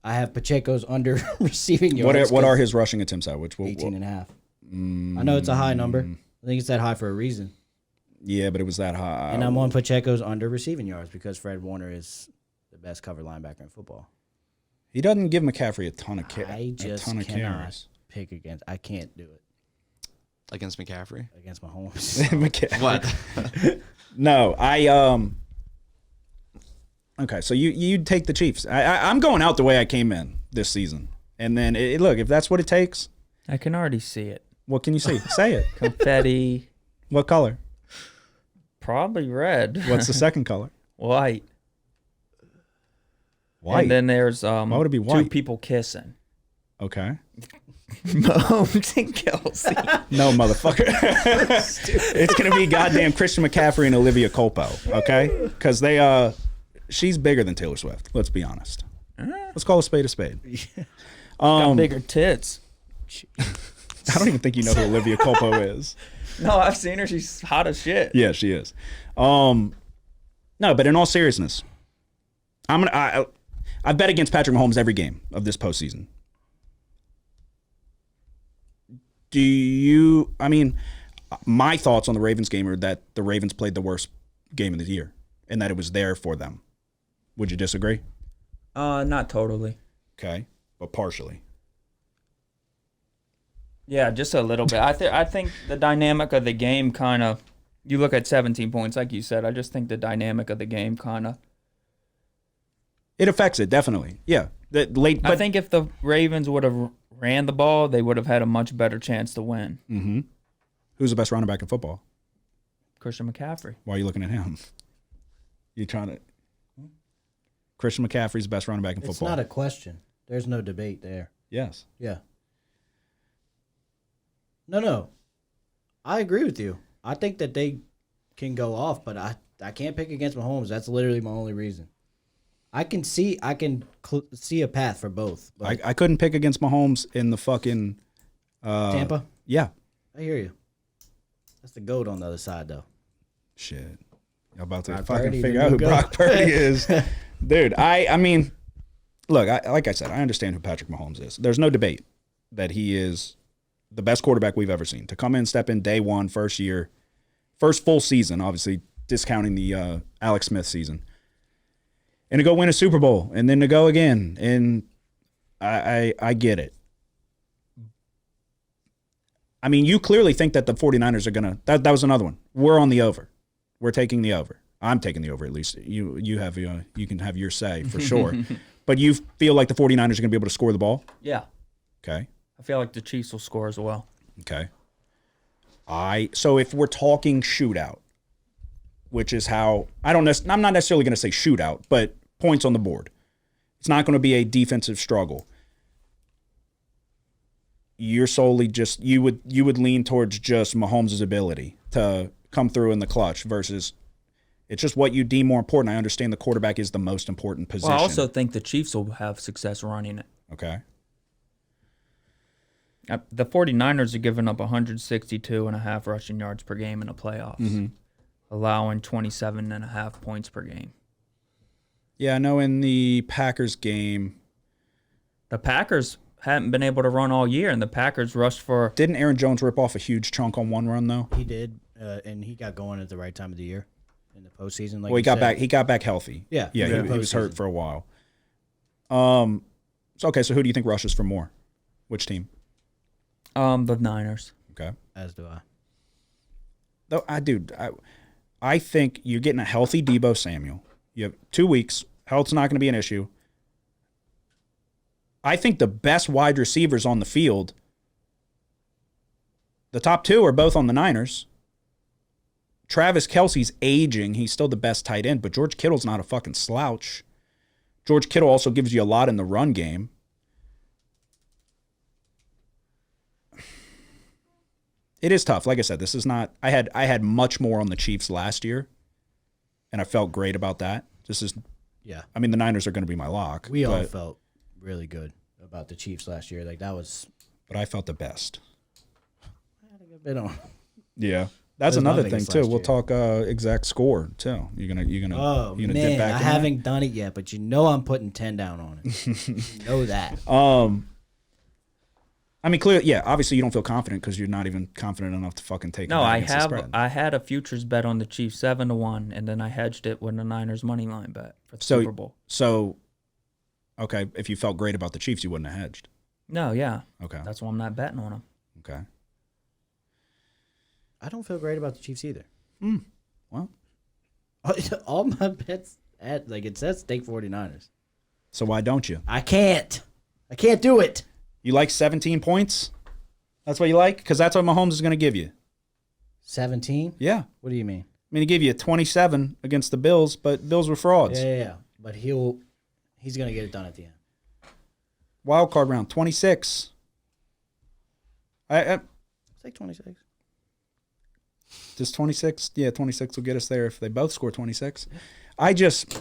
I have Pacheco's under receiving yards. What are his rushing attempts at? 18 and a half. I know it's a high number. I think it's that high for a reason. Yeah, but it was that high. And I'm on Pacheco's under receiving yards because Fred Warner is the best cover linebacker in football. He doesn't give McCaffrey a ton of I just cannot carries. pick against. I can't do it Against McCaffrey? against Mahomes. McCaffrey. What? No, Okay, so you take the Chiefs. I'm going out the way I came in this season, and then look, if that's what it takes, I can already see it. what can you see? Say it. Confetti, What color? probably red. What's the second color? White. White. And then there's would it be two white? people kissing. Okay. Mahomes and Kelsey. No, motherfucker. It's gonna be goddamn Christian McCaffrey and Olivia Culpo. Okay, because she's bigger than Taylor Swift. Let's be honest. Let's call a spade a spade. Got bigger tits. I don't even think you know who Olivia Culpo is. No, I've seen her. She's hot as shit. Yeah, she is. No, but in all seriousness, I bet against Patrick Mahomes every game of this postseason. My thoughts on the Ravens game are that the Ravens played the worst game of the year and that it was there for them. Would you disagree? Not totally. Okay, but partially. Yeah, just a little bit. I think the dynamic of the game kind of. You look at 17 points, like you said. I just think the dynamic of the game kind of. It affects it, definitely. Yeah. I think if the Ravens would have ran the ball, they would have had a much better chance to win. Mm-hmm. Who's the best running back in football? Christian McCaffrey. Why are you looking at him? You trying to? Christian McCaffrey's the best running back in It's football. not a question. There's no debate there. Yes. Yeah. No. I agree with you. I think that they can go off, but I can't pick against Mahomes. That's literally my only reason. I can see a path for both. But I couldn't pick against Mahomes in the fucking Tampa? Yeah. I hear you. That's the GOAT on the other side, though. Shit. Y'all about to Brock fucking Purdy, figure the out who new Brock GOAT. Purdy is. Dude, I mean, look, like I said, I understand who Patrick Mahomes is. There's no debate that he is the best quarterback we've ever seen. To come in, step in day one, first year, first full season, obviously discounting the Alex Smith season, and to go win a Super Bowl and then to go again. And I get it. I mean, you clearly think that the 49ers are going to – that was another one. We're on the over. We're taking the over. I'm taking the over at least. You can have your say for sure. But you feel like the 49ers are going to be able to score the ball? Yeah. Okay. I feel like the Chiefs will score as well. Okay. So if we're talking shootout, which is how I'm not necessarily going to say shootout, but points on the board. It's not going to be a defensive struggle. You're solely just you would lean towards just Mahomes' ability to come through in the clutch versus it's just what you deem more important. I understand the quarterback is the most important position. Well, I also think the Chiefs will have success running it. Okay. The 49ers are giving up 162.5 rushing yards per game in the playoffs, allowing 27.5 points per game. Yeah, I know in the Packers game. The Packers haven't been able to run all year, and the Packers rushed for... Didn't Aaron Jones rip off a huge chunk on one run, though? He did, and he got going at the right time of the year in the postseason. Like Well, he got back healthy. Yeah. Yeah, Yeah. he was hurt for a while. So who do you think rushes for more? Which team? The Niners. Okay. As do I. Though I think you're getting a healthy Deebo Samuel. You have 2 weeks. Health's not going to be an issue. I think the best wide receivers on the field, the top two are both on the Niners. Travis Kelce's aging. He's still the best tight end, but George Kittle's not a fucking slouch. George Kittle also gives you a lot in the run game. It is tough. Like I said, this is not. I had much more on the Chiefs last year, and I felt great about that. This is. Yeah. I mean, the Niners are going to be my lock. We all felt really good about the Chiefs last year. Like, that was. But I felt the best. I had a good bit on. Yeah. That's That was my another thing biggest too. last We'll year. talk exact score too. You're gonna Oh, dip man. back I in haven't done it yet, but you know I'm putting 10 down on it. You know that. I mean, clearly, yeah. Obviously, you don't feel confident because you're not even confident enough to fucking take. No, them I against the have. spread. I had a futures bet on the Chiefs 7-1, and then I hedged it with the Niners money line bet for the Super Bowl. So, okay, if you felt great about the Chiefs, you wouldn't have hedged. No, yeah. Okay. That's why I'm not betting on them. Okay. I don't feel great about the Chiefs either. Well, All my bets it says stake 49ers. so why don't you? I can't do it. You like 17 points? That's what you like? Because that's what Mahomes is going to give you. 17? Yeah. What do you mean? I mean, he gave you 27 against the Bills, but Bills were frauds. Yeah. But he's going to get it done at the end. Wild card round, 26. It's like 26. Does 26? Yeah, 26 will get us there if they both score 26. I don't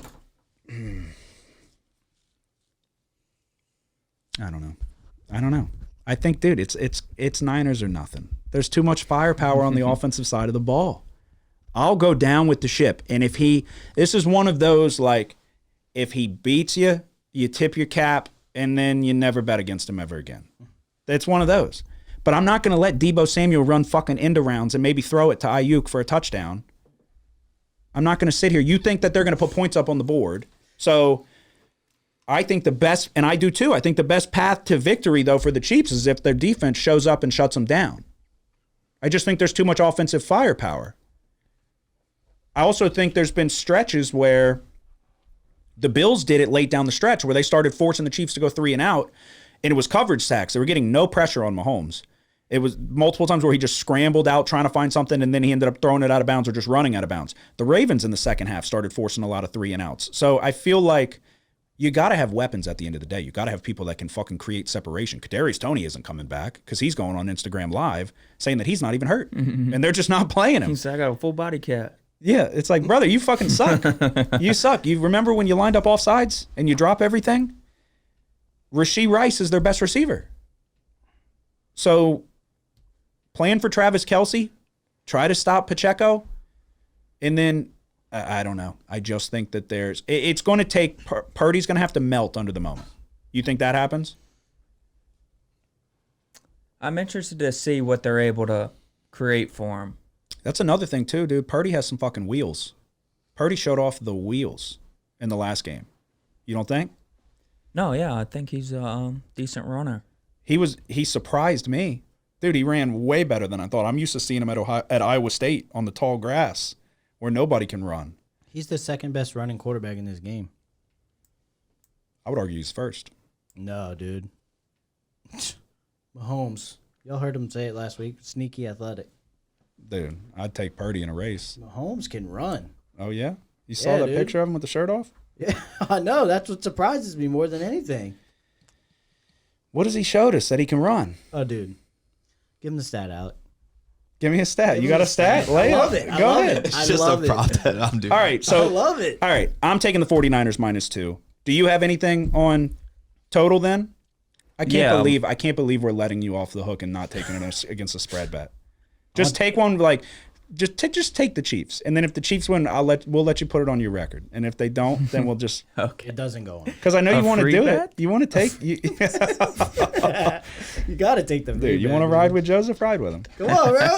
know. I think, dude, it's Niners or nothing. There's too much firepower on the offensive side of the ball. I'll go down with the ship. And this is one of those, like, if he beats you, you tip your cap, and then you never bet against him ever again. It's one of those. But I'm not going to let Deebo Samuel run fucking end rounds and maybe throw it to Ayuk for a touchdown. I'm not going to sit here. You think that they're going to put points up on the board. So I think the best, and I do too, I think the best path to victory, though, for the Chiefs is if their defense shows up and shuts them down. I just think there's too much offensive firepower. I also think there's been stretches where the Bills did it late down the stretch where they started forcing the Chiefs to go 3 and out, and it was coverage sacks. They were getting no pressure on Mahomes. It was multiple times where he just scrambled out trying to find something, and then he ended up throwing it out of bounds or just running out of bounds. The Ravens in the second half started forcing a lot of 3 and outs. So I feel like You got to have weapons at the end of the day. You got to have people that can fucking create separation. Kadarius Toney isn't coming back because he's going on Instagram Live saying that he's not even hurt, and they're just not playing him. He said, "I got a full body cat." Yeah, it's like, brother, you fucking suck. You suck. You remember when you lined up off sides and you drop everything? Rashee Rice is their best receiver. So, plan for Travis Kelce, try to stop Pacheco, and then I don't know. I just think that it's going to take Purdy's going to have to melt under the moment. You think that happens? I'm interested to see what they're able to create for him. That's another thing too, dude. Purdy has some fucking wheels. Purdy showed off the wheels in the last game. You don't think? No, yeah, I think he's a decent runner. He surprised me. Dude, he ran way better than I thought. I'm used to seeing him at Iowa State on the tall grass where nobody can run. He's the second best running quarterback in this game. I would argue he's first. No, dude. Mahomes. Y'all heard him say it last week. Sneaky athletic. Dude, I'd take Purdy in a race. Mahomes can run. Oh, yeah? You saw that dude. picture of him with the shirt off? Yeah, I know. That's what surprises me more than anything. What has he showed us that he can run? Oh, dude. Give him the stat out. Give me a stat. You got a stat? I Lay love it. it. I Go love ahead. it. It's just a prop that I'm doing. All right, so I love it. All right, I'm taking the 49ers -2. Do you have anything on total then? I can't believe we're letting you off the hook and not taking it against a spread bet. Just take one just take the Chiefs. And then if the Chiefs win, we'll let you put it on your record. And if they don't, then we'll just Okay. It doesn't go on. Cuz I know you want to free do bet? it. You want to take you You got to take them. Dude, you want to ride with Joseph? Ride with him. Come on, bro.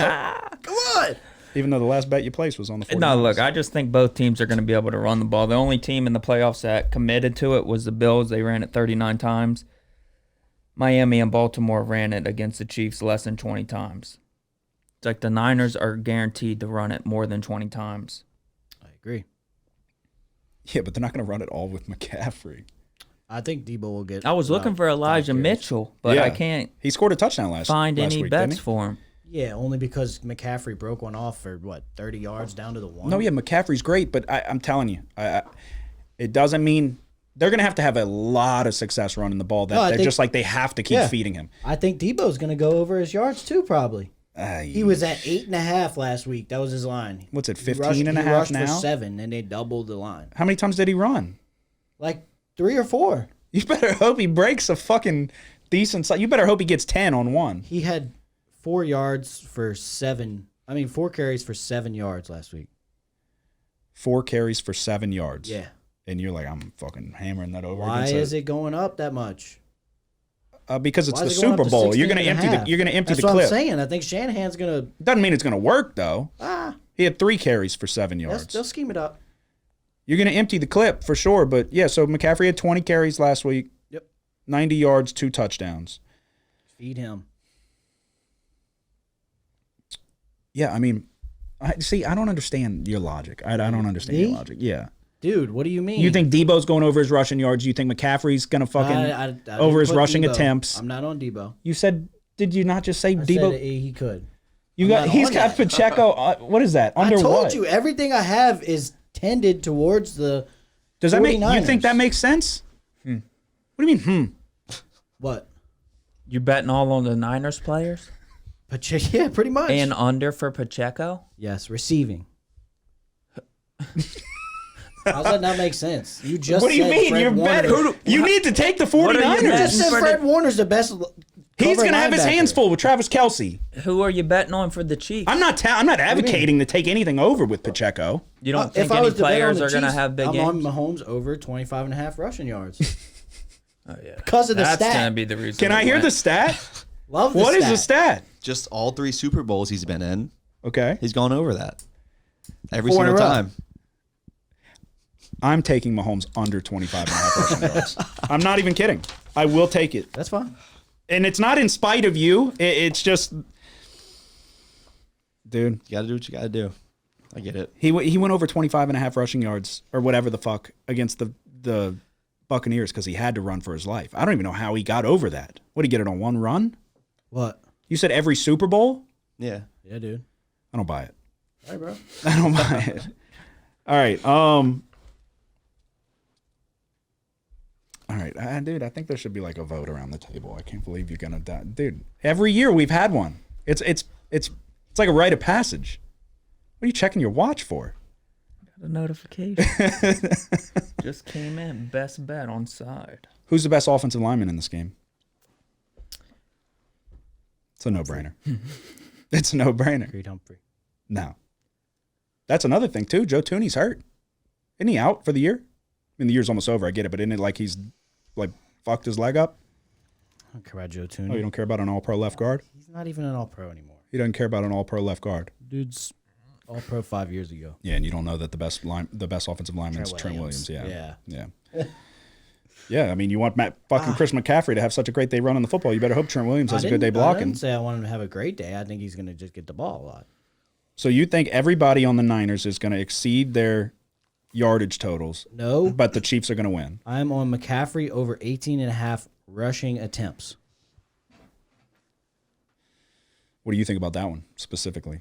Come on. Even though the last bet you placed was on the 49ers. No, look, I just think both teams are going to be able to run the ball. The only team in the playoffs that committed to it was the Bills. They ran it 39 times. Miami and Baltimore ran it against the Chiefs less than 20 times. It's like the Niners are guaranteed to run it more than 20 times. I agree. Yeah, but they're not going to run it all with McCaffrey. I think Debo will get. I was looking for Elijah Mitchell, but I can't He scored a touchdown last find any week, bets didn't he? for him. Yeah, only because McCaffrey broke one off for 30 yards down to the one. No, yeah, McCaffrey's great, but I'm telling you, it doesn't mean they're going to have a lot of success running the ball. They have to keep feeding him. I think Debo's going to go over his yards too, probably. He was at 8.5 last week. That was his line. What's it, He 15 and a he half rushed now? for 7, and they doubled the line. How many times did he run? Like 3 or 4. You better hope he breaks a fucking decent size. You better hope he gets 10 on one. He had 4 yards for 7. 4 carries for 7 yards last week. 4 carries for 7 yards. Yeah. And you're like, I'm fucking hammering that over. Why is it going up that much? Because it's Why the is it going up Super to Bowl. You're 16 going to and a empty half? the you're going to empty That's the what clip. I'm saying. I think Shanahan's going to. Doesn't mean it's going to work though. Ah, He had 3 carries for 7 yards. they'll scheme it up. You're going to empty the clip for sure, but yeah, so McCaffrey had 20 carries last week. Yep. 90 yards, 2 touchdowns. Feed him. Yeah, I mean, I don't understand your logic. I don't understand your Me? logic. Yeah. Dude, what do you mean? You think Debo's going over his rushing yards? You think McCaffrey's going to fucking I over didn't his put rushing Debo. attempts? I'm not on Debo. You said, did you not just say I Debo? said he could. You I'm got not he's on got that. Pacheco. What is that? Under I told what? you everything I have is tended towards the. Does that make you 49ers. think that makes sense? What do you mean? What? You betting all on the Niners players? Pacheco? Yeah, pretty much. And under for Pacheco? yes, receiving. How's that not make sense? You just What do you said mean? Fred You're Warner. better. You need to take the are you 49ers. You betting? just said For Fred the- Warner's the best. He's going to have his hands full with Travis Kelce. Who are you betting on for the Chiefs? I'm not advocating to take anything over with Pacheco. You don't If think I any was to bet on players the are going to Chiefs, have big I'm games? on Mahomes over 25.5 rushing yards. Oh, yeah. Because of the That's stat. going to be the reason. Can I they hear went. the stat? Love the What stat. is the stat? Just all 3 Super Bowls he's been in, Okay. he's gone over that every 4 in single a row. time. I'm taking Mahomes under 25.5 rushing yards. I'm not even kidding. I will take it. That's fine. And it's not in spite of you. It's just, dude, You got to do what you got to do. I get it. he went over 25.5 rushing yards or whatever the fuck against the Buccaneers because he had to run for his life. I don't even know how he got over that. What, did he get it on one run? What? You said every Super Bowl? Yeah. Yeah, dude. I don't buy it. All right, bro. I don't buy it. All right. Dude, I think there should be like a vote around the table. I can't believe you're gonna die, dude. Every year we've had one. It's like a rite of passage. What are you checking your watch for? Got a notification. Just came in. Best bet on side. Who's the best offensive lineman in this game? It's a no-brainer. It's a no-brainer. Creed Humphrey. No. That's another thing, too. Joe Tooney's hurt. Isn't he out for the year? I mean, the year's almost over. I get it. But isn't it like he's, like, fucked his leg up? I don't care about Joe Tooney. Oh, you don't care about an all-pro left guard? He's not even an all-pro anymore. He doesn't care about an all-pro left guard. Dude's all-pro 5 years ago. Yeah, and you don't know that the best offensive lineman is Trent Williams. Yeah. Yeah, I mean, you want Chris McCaffrey to have such a great day running the football. You better hope Trent Williams has a good day I blocking. didn't say I want him to have a great day. I think he's going to just get the ball a lot. So you think everybody on the Niners is going to exceed their yardage totals? No. But the Chiefs are going to win. I'm on McCaffrey over 18.5 rushing attempts. What do you think about that one specifically?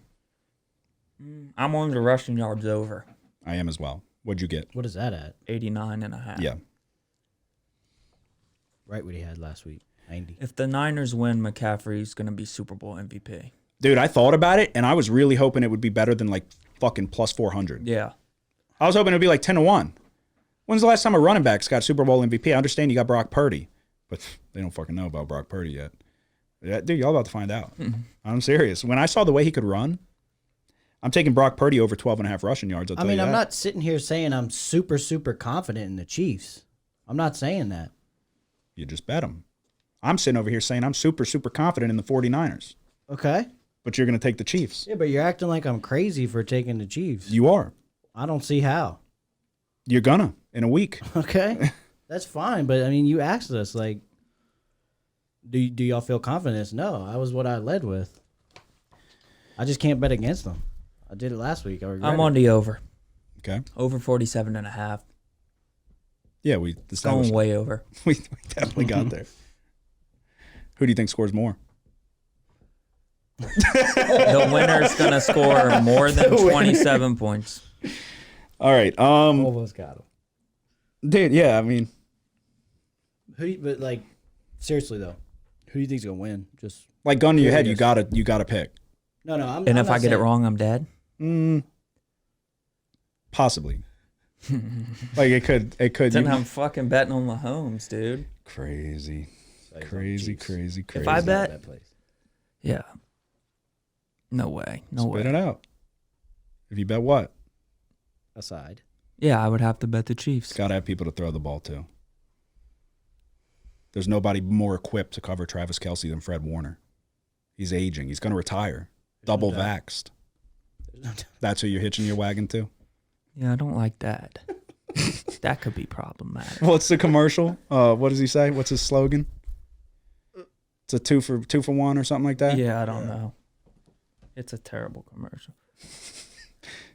I'm on the rushing yards over. I am as well. What'd you get? What is that at? 89.5. Yeah. Right what he had last week. 90. If the Niners win, McCaffrey's going to be Super Bowl MVP. Dude, I thought about it, and I was really hoping it would be better than like fucking plus 400. Yeah. I was hoping it would be like 10-1. When's the last time a running back's got Super Bowl MVP? I understand you got Brock Purdy, but they don't fucking know about Brock Purdy yet. Yeah, dude, y'all about to find out. I'm serious. When I saw the way he could run, I'm taking Brock Purdy over 12.5 rushing yards. I mean, I'm not sitting here saying I'm super, super confident in the Chiefs. I'm not saying that. You just bet them. I'm sitting over here saying I'm super, super confident in the 49ers. Okay. But you're going to take the Chiefs. Yeah, but you're acting like I'm crazy for taking the Chiefs. You are. I don't see how. You're gonna in a week. Okay. That's fine. But, I mean, you asked us, like, do y'all feel confident? No, that was what I led with. I just can't bet against them. I did it last week. I'm on the over. Okay. Over 47.5. Yeah, we Going established. way over. We definitely got there. Who do you think scores more? The winner's going to score more than 27 points. All right. Almost got him. Dude, yeah, I mean, But, like, seriously, though, who do you think's going to win? Just like gun to your head, Curious. you gotta pick. No, I'm And if not I get it saying- wrong, I'm dead. Possibly. Like it could. Then I'm fucking betting on Mahomes, dude. Crazy. So he's on the Crazy. Chiefs. If I bet, That place. yeah. No way. No Spit way. it out. If you bet what? Aside. Yeah, I would have to bet the Chiefs. Gotta have people to throw the ball to. There's nobody more equipped to cover Travis Kelce than Fred Warner. He's aging. He's gonna retire. Double vaxxed. That's who you're hitching your wagon to? Yeah, I don't like that. That could be problematic. What's the commercial? What does he say? What's his slogan? It's a two for one or something like that? Yeah, I don't know. It's a terrible commercial.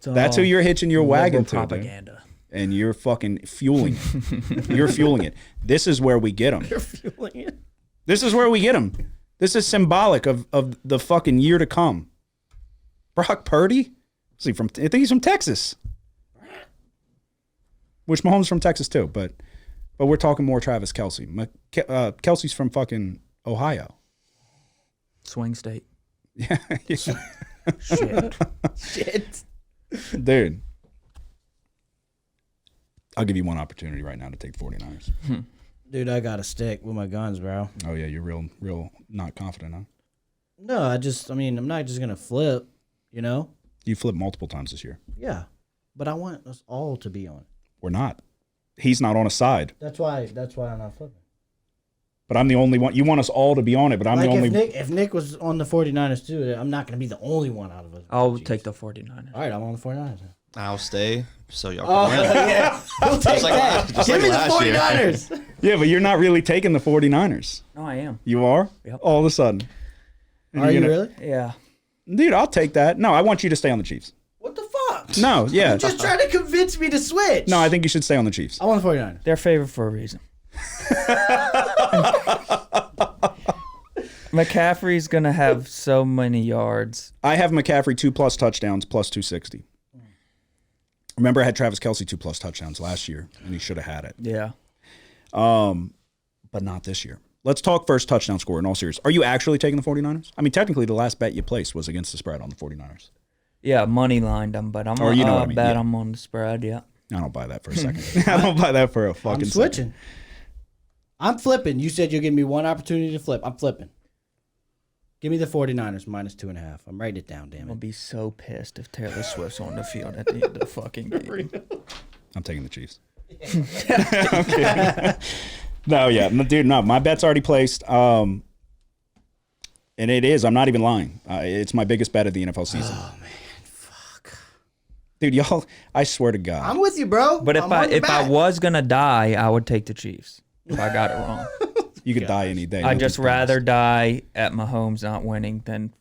That's who you're hitching your wagon to, dude. propaganda. And you're fucking fueling it. You're fueling it. This is where we get them. You're fueling it. This is where we get them. This is symbolic of the fucking year to come. Brock Purdy? Is he from? I think he's from Texas. Which Mahomes from Texas too, but we're talking more Travis Kelce. Kelsey's from fucking Ohio. Swing state. Yeah. Shit. Dude. I'll give you one opportunity right now to take the 49ers. Dude, I got to stick with my guns, bro. Oh yeah, you're real not confident, huh? No, I'm not just going to flip, you know? You flipped multiple times this year. Yeah. But I want us all to be on it. We're not. He's not on a side. That's why I'm not flipping. But I'm the only one. You want us all to be on it, but I'm like the only. if Nick was on the 49ers too, I'm not going to be the only one out of us. I'll take the 49ers. All right, I'm on the 49ers. I'll stay so y'all Oh, can win. yeah. We'll take like that. last- just Give like me the last year. 49ers. Yeah, but you're not really taking the 49ers. No, I am. You are? Yep. All of a sudden. And Are you're you gonna- really? Yeah. Dude, I'll take that. No, I want you to stay on the Chiefs. What the fuck? No, yeah. You just trying to convince me to switch. No, I think you should stay on the Chiefs. I want the 49ers. They're favored for a reason. McCaffrey's going to have so many yards. I have McCaffrey 2+ touchdowns plus 260. Remember, I had Travis Kelce 2+ touchdowns last year, and he should have had it. Yeah. but not this year. Let's talk first touchdown score in all seriousness. Are you actually taking the 49ers? I mean, technically, the last bet you placed was against the spread on the 49ers. Yeah, money lined them, but I'm Or you know what I mean, bet yeah. I'm on the spread. Yeah. I don't buy that for a second. I don't buy that for a fucking I'm switching. I'm flipping. You said you'll give me one opportunity to flip. I'm flipping. Give me the 49ers minus 2.5. I'm writing it down, damn I'm gonna it. be so pissed if Taylor Swift's on the field at the end of the fucking game. I'm taking the Chiefs. Okay. No, yeah, dude, no. My bet's already placed. And it is. I'm not even lying. It's my biggest bet of the NFL season. Oh, man. Fuck. Dude, y'all, I swear to God. I'm with you, bro. But if I'm on your I back. was gonna die, I would take the Chiefs. If I got it wrong, You could die any day. I'd Nobody's just promised. rather die at Mahomes not winning than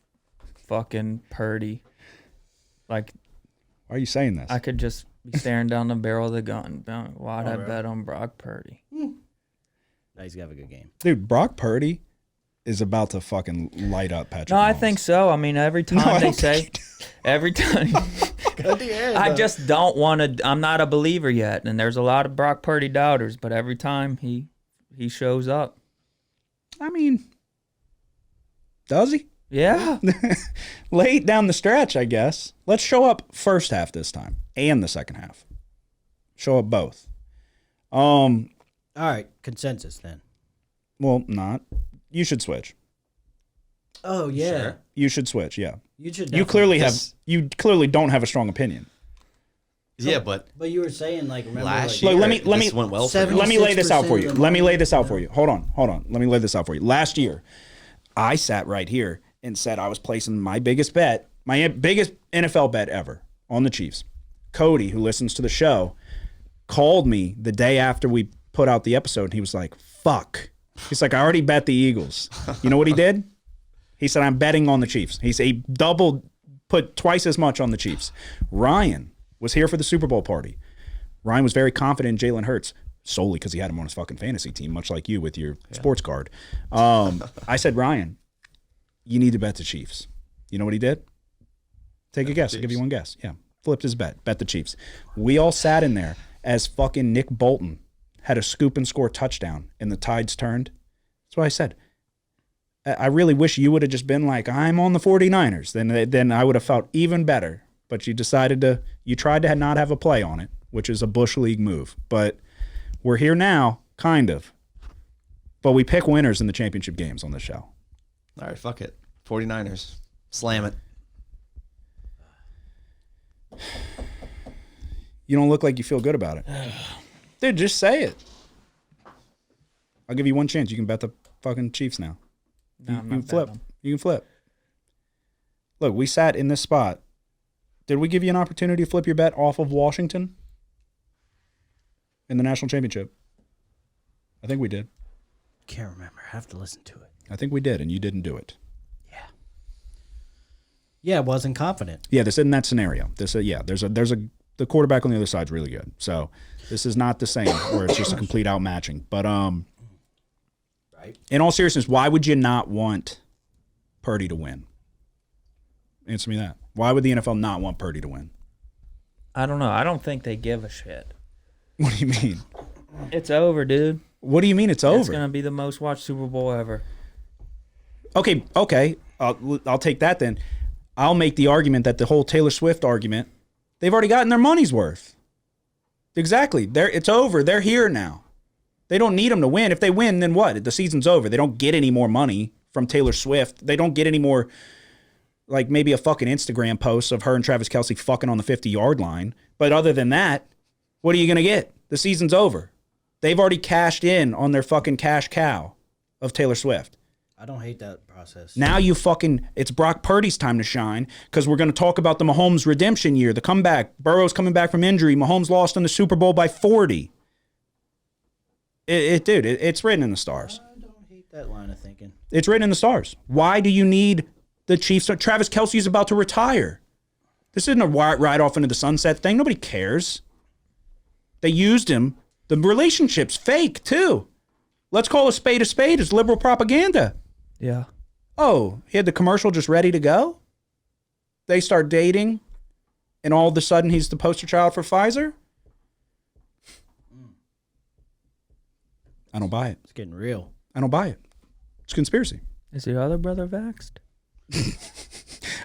fucking Purdy. Like Why are you saying this? I could just be staring down the barrel of the gun. Why'd I bro. bet on Brock Purdy? No, he's gonna have a good game. Dude, Brock Purdy is about to fucking light up Patrick No, I Mahomes. think so. I mean, every time I they don't say, every time. I just don't want to. I'm not a believer yet, and there's a lot of Brock Purdy doubters. But every time he shows up, I mean, does he? yeah, Late down the stretch, I guess. Let's show up first half this time and the second half. Show up both. All right, consensus then. Well, not. You should switch. Oh yeah, Sure. You should switch. Yeah. you should. You definitely- clearly have. This- You clearly don't have a strong opinion. Yeah, but But you were saying like remember last like, year, Look, let me- this went well for Seven- you. Let me lay this out for 76% you. of the Let me money, lay this out you for know? you. Hold on. Let me lay this out for you. Last year, I sat right here and said I was placing my biggest bet, my biggest NFL bet ever on the Chiefs. Cody, who listens to the show, called me the day after we put out the episode, and he was like, fuck. He's like, I already bet the Eagles. You know what he did? He said, I'm betting on the Chiefs. He put twice as much on the Chiefs. Ryan was here for the Super Bowl party. Ryan was very confident in Jalen Hurts solely because he had him on his fucking fantasy team, much like you with your sports card. I said, Ryan, you need to bet the Chiefs. You know what he did? Take a guess. I'll give you one guess. Yeah. Flipped his bet. Bet the Chiefs. We all sat in there as fucking Nick Bolton had a scoop and score touchdown and the tides turned. That's what I said. I really wish you would have just been like, I'm on the 49ers. Then I would have felt even better. But you tried to not have a play on it, which is a Bush League move. But we're here now, kind of. But we pick winners in the championship games on this show. All right, fuck it. 49ers. Slam it. You don't look like you feel good about it. Dude, just say it. I'll give you one chance. You can bet the fucking Chiefs now. No, I'm You not can flip. betting. You can flip. Look, we sat in this spot. Did we give you an opportunity to flip your bet off of Washington in the national championship? I think we did. can't remember. I have to listen to it. I think we did, and you didn't do it. Yeah, I wasn't confident. Yeah, this isn't that scenario. The quarterback on the other side is really good. So this is not the same where it's just a complete outmatching. But Right. in all seriousness, why would you not want Purdy to win? Answer me that. Why would the NFL not want Purdy to win? I don't know. I don't think they give a shit. What do you mean? It's over, dude. What do you mean it's It's over? gonna be the most watched Super Bowl ever. Okay. I'll take that then. I'll make the argument that the whole Taylor Swift argument, they've already gotten their money's worth. Exactly. It's over. They're here now. They don't need them to win. If they win, then what? The season's over. They don't get any more money from Taylor Swift. They don't get any more, like maybe a fucking Instagram post of her and Travis Kelce fucking on the 50-yard line. But other than that, what are you going to get? The season's over. They've already cashed in on their fucking cash cow of Taylor Swift. I don't hate that process. Now it's Brock Purdy's time to shine because we're going to talk about the Mahomes redemption year, the comeback. Burrow's coming back from injury. Mahomes lost in the Super Bowl by 40. Dude, it's written in the stars. I don't hate that line of thinking. It's written in the stars. Why do you need the Chiefs? Travis Kelce is about to retire. This isn't a ride off into the sunset thing. Nobody cares. They used him. The relationship's fake, too. Let's call a spade. It's liberal propaganda. Yeah. Oh, he had the commercial just ready to go? They start dating, and all of a sudden he's the poster child for Pfizer? I don't buy it. It's getting real. I don't buy it. It's conspiracy. Is your other brother vaxxed?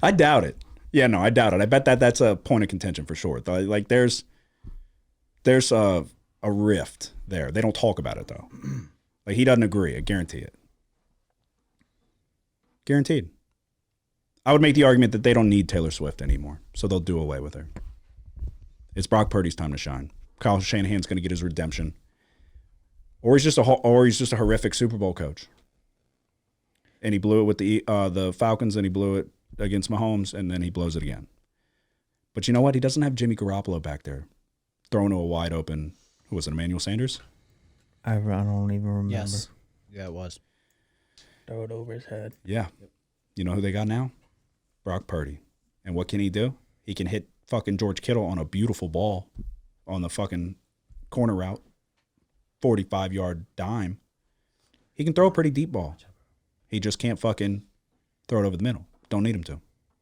I doubt it. Yeah, no, I doubt it. I bet that's a point of contention for sure. Like there's a rift there. They don't talk about it though. Like he doesn't agree. I guarantee it. Guaranteed. I would make the argument that they don't need Taylor Swift anymore, so they'll do away with her. It's Brock Purdy's time to shine. Kyle Shanahan's going to get his redemption, or he's just a horrific Super Bowl coach. And he blew it with the Falcons, and he blew it against Mahomes, and then he blows it again. But you know what? He doesn't have Jimmy Garoppolo back there throwing to a wide open. Who was it? Emmanuel Sanders? I don't even remember. Yes. Yeah, it was. Throw it over his head. Yeah. You know who they got now? Brock Purdy. And what can he do? He can hit fucking George Kittle on a beautiful ball on the fucking corner route, 45-yard dime. He can throw a pretty deep ball. He just can't fucking throw it over the middle. Don't need him to,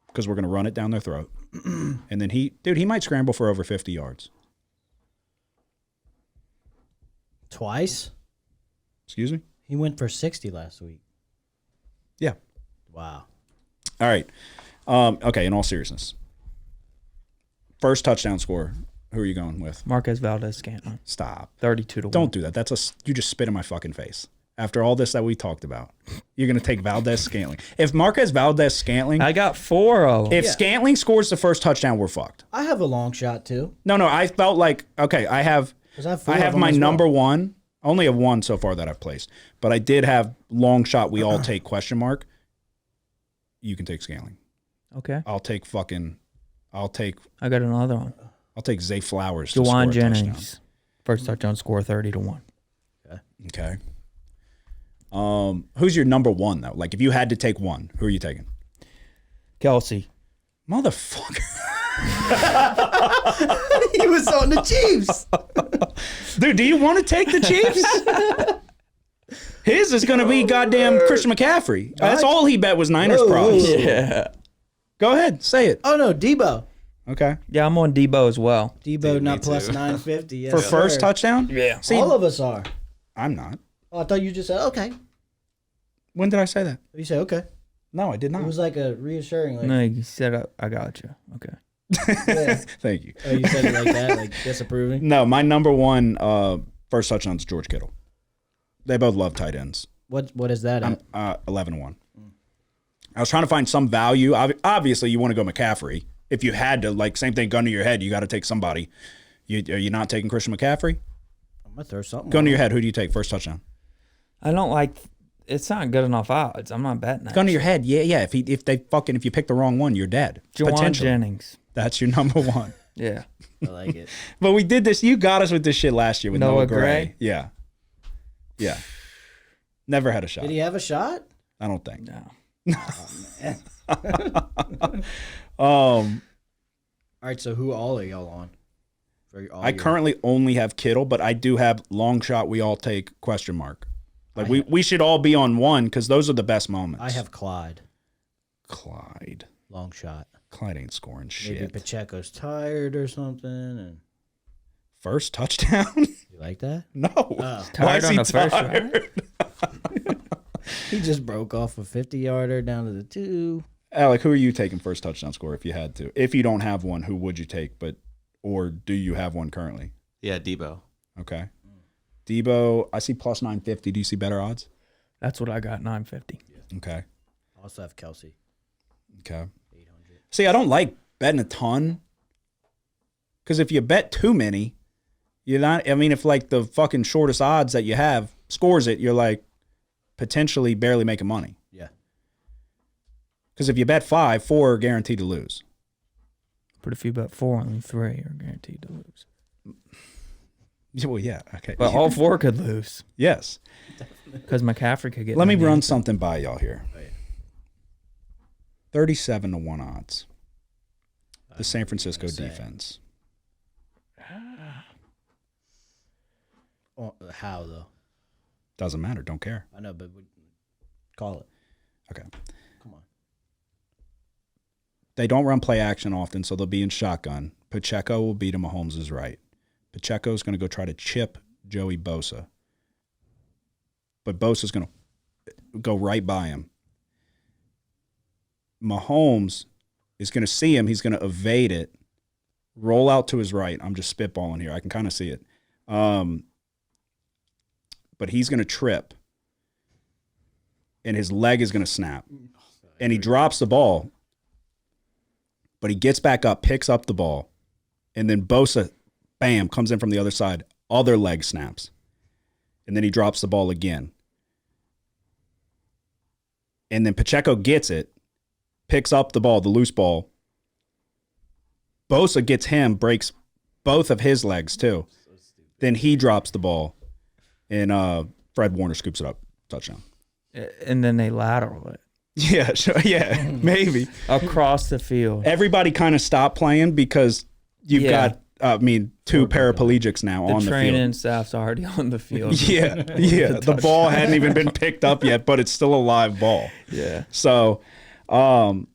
because we're going to run it down their throat. And then he might scramble for over 50 yards. Twice? Excuse me? He went for 60 last week. Yeah. Wow. All right. Okay, in all seriousness. First touchdown score, who are you going with? Marquez Valdez-Scantling. Stop. 32-1. Don't do that. You just spit in my fucking face. After all this that we talked about, you're going to take Valdez-Scantling. If Marquez Valdez-Scantling, I got 4 of them. if Scantling scores the first touchdown, we're fucked. I have a long shot too. No, I felt like, okay, I have 'Cause I have four I of have them my as well. number one. I only have one so far that I've placed, but I did have long shot. We all take question mark. You can take Scantling. Okay. I'll take I got another one. Zay Flowers to score Jawan a Jennings. touchdown. First touchdown score 30-1. Okay. Who's your number one though? Like if you had to take one, who are you taking? Kelsey. Motherfucker. He was on the Chiefs. Dude, do you want to take the Chiefs? His is going to be goddamn Christian McCaffrey. That's all he bet was Niners props. Yeah. Go ahead, say it. Oh no, Debo. Okay. Yeah, I'm on Debo as well. Debo Dude, not me plus too. 950. Yes, For first sir. touchdown? Yeah. See, All of us are. I'm not. Oh, I thought you just said okay. When did I say that? You said okay. No, I did It not. was like a reassuring. Like, No, you said I got you. Okay. yeah. Thank you. Oh, you said it like that, like disapproving. No, my number one first touchdown is George Kittle. They both love tight ends. What is that? I'm At? 11-1. I was trying to find some value. Obviously, you want to go McCaffrey. If you had to, like, same thing, gun to your head, you got to take somebody. Are you not taking Christian McCaffrey? I'm gonna throw something. Gun on to it. your head, who do you take? First touchdown. I don't like. It's not good enough odds. I'm not betting that. Gun to your head, yeah. If you pick the wrong one, you're dead. Jawan Potentially. Jennings. That's your number one. Yeah. I like it. But we did this. You got us with this shit last year with Noah Noah Gray. Gray? Yeah. Never had a shot. Did he have a shot? I don't think. No. All right. So who all are y'all on? For all I your- currently only have Kittle, but I do have long shot. We all take question mark. Like we should all be on one because those are the best moments. I have Clyde. Clyde. Long shot. Clyde ain't scoring Maybe shit. Pacheco's tired or something. And First touchdown? you like that? No. Oh. Why Tired is on he the first tired? He just broke off a 50-yarder down to the 2. Alec, who are you taking first touchdown score if you had to? If you don't have one, who would you take? Or do you have one currently? Yeah, Debo. Okay. Debo, I see plus 950. Do you see better odds? That's what I got. 950. Okay. I also have Kelsey. Okay. 800. See, I don't like betting a ton because if you bet too many, you're not. I mean, if like the fucking shortest odds that you have scores it, you're like potentially barely making money. Yeah. Because if you bet 5, 4 are guaranteed to lose. But if you bet 4, only 3 are guaranteed to lose. Well, yeah. Okay. But all 4 could lose Yes. because McCaffrey could get. Let me 98. run something by y'all here. 37-1 odds. The San Francisco defense. Oh, how though? Doesn't matter. Don't care. I know, but call it. Okay. Come on. They don't run play action often, so they'll be in shotgun. Pacheco will be to Mahomes' right. Pacheco's going to go try to chip Joey Bosa. but Bosa's going to go right by him. Mahomes is going to see him. He's going to evade it, roll out to his right. I'm just spitballing here. I can kind of see it. But he's going to trip, and his leg is going to snap. And he drops the ball, but he gets back up, picks up the ball, and then Bosa, bam, comes in from the other side. Other leg snaps. And then he drops the ball again. And then Pacheco gets it, picks up the ball, the loose ball. Bosa gets him, breaks both of his legs too. Then he drops the ball, and Fred Warner scoops it up. Touchdown. And then they lateral it Yeah, sure. Yeah, maybe. across the field. Everybody kind of stopped playing because you've got, two paraplegics now The on the training field. staff's already on the field. Yeah. The ball hadn't even been picked up yet, but it's still a live ball. Yeah. So, no,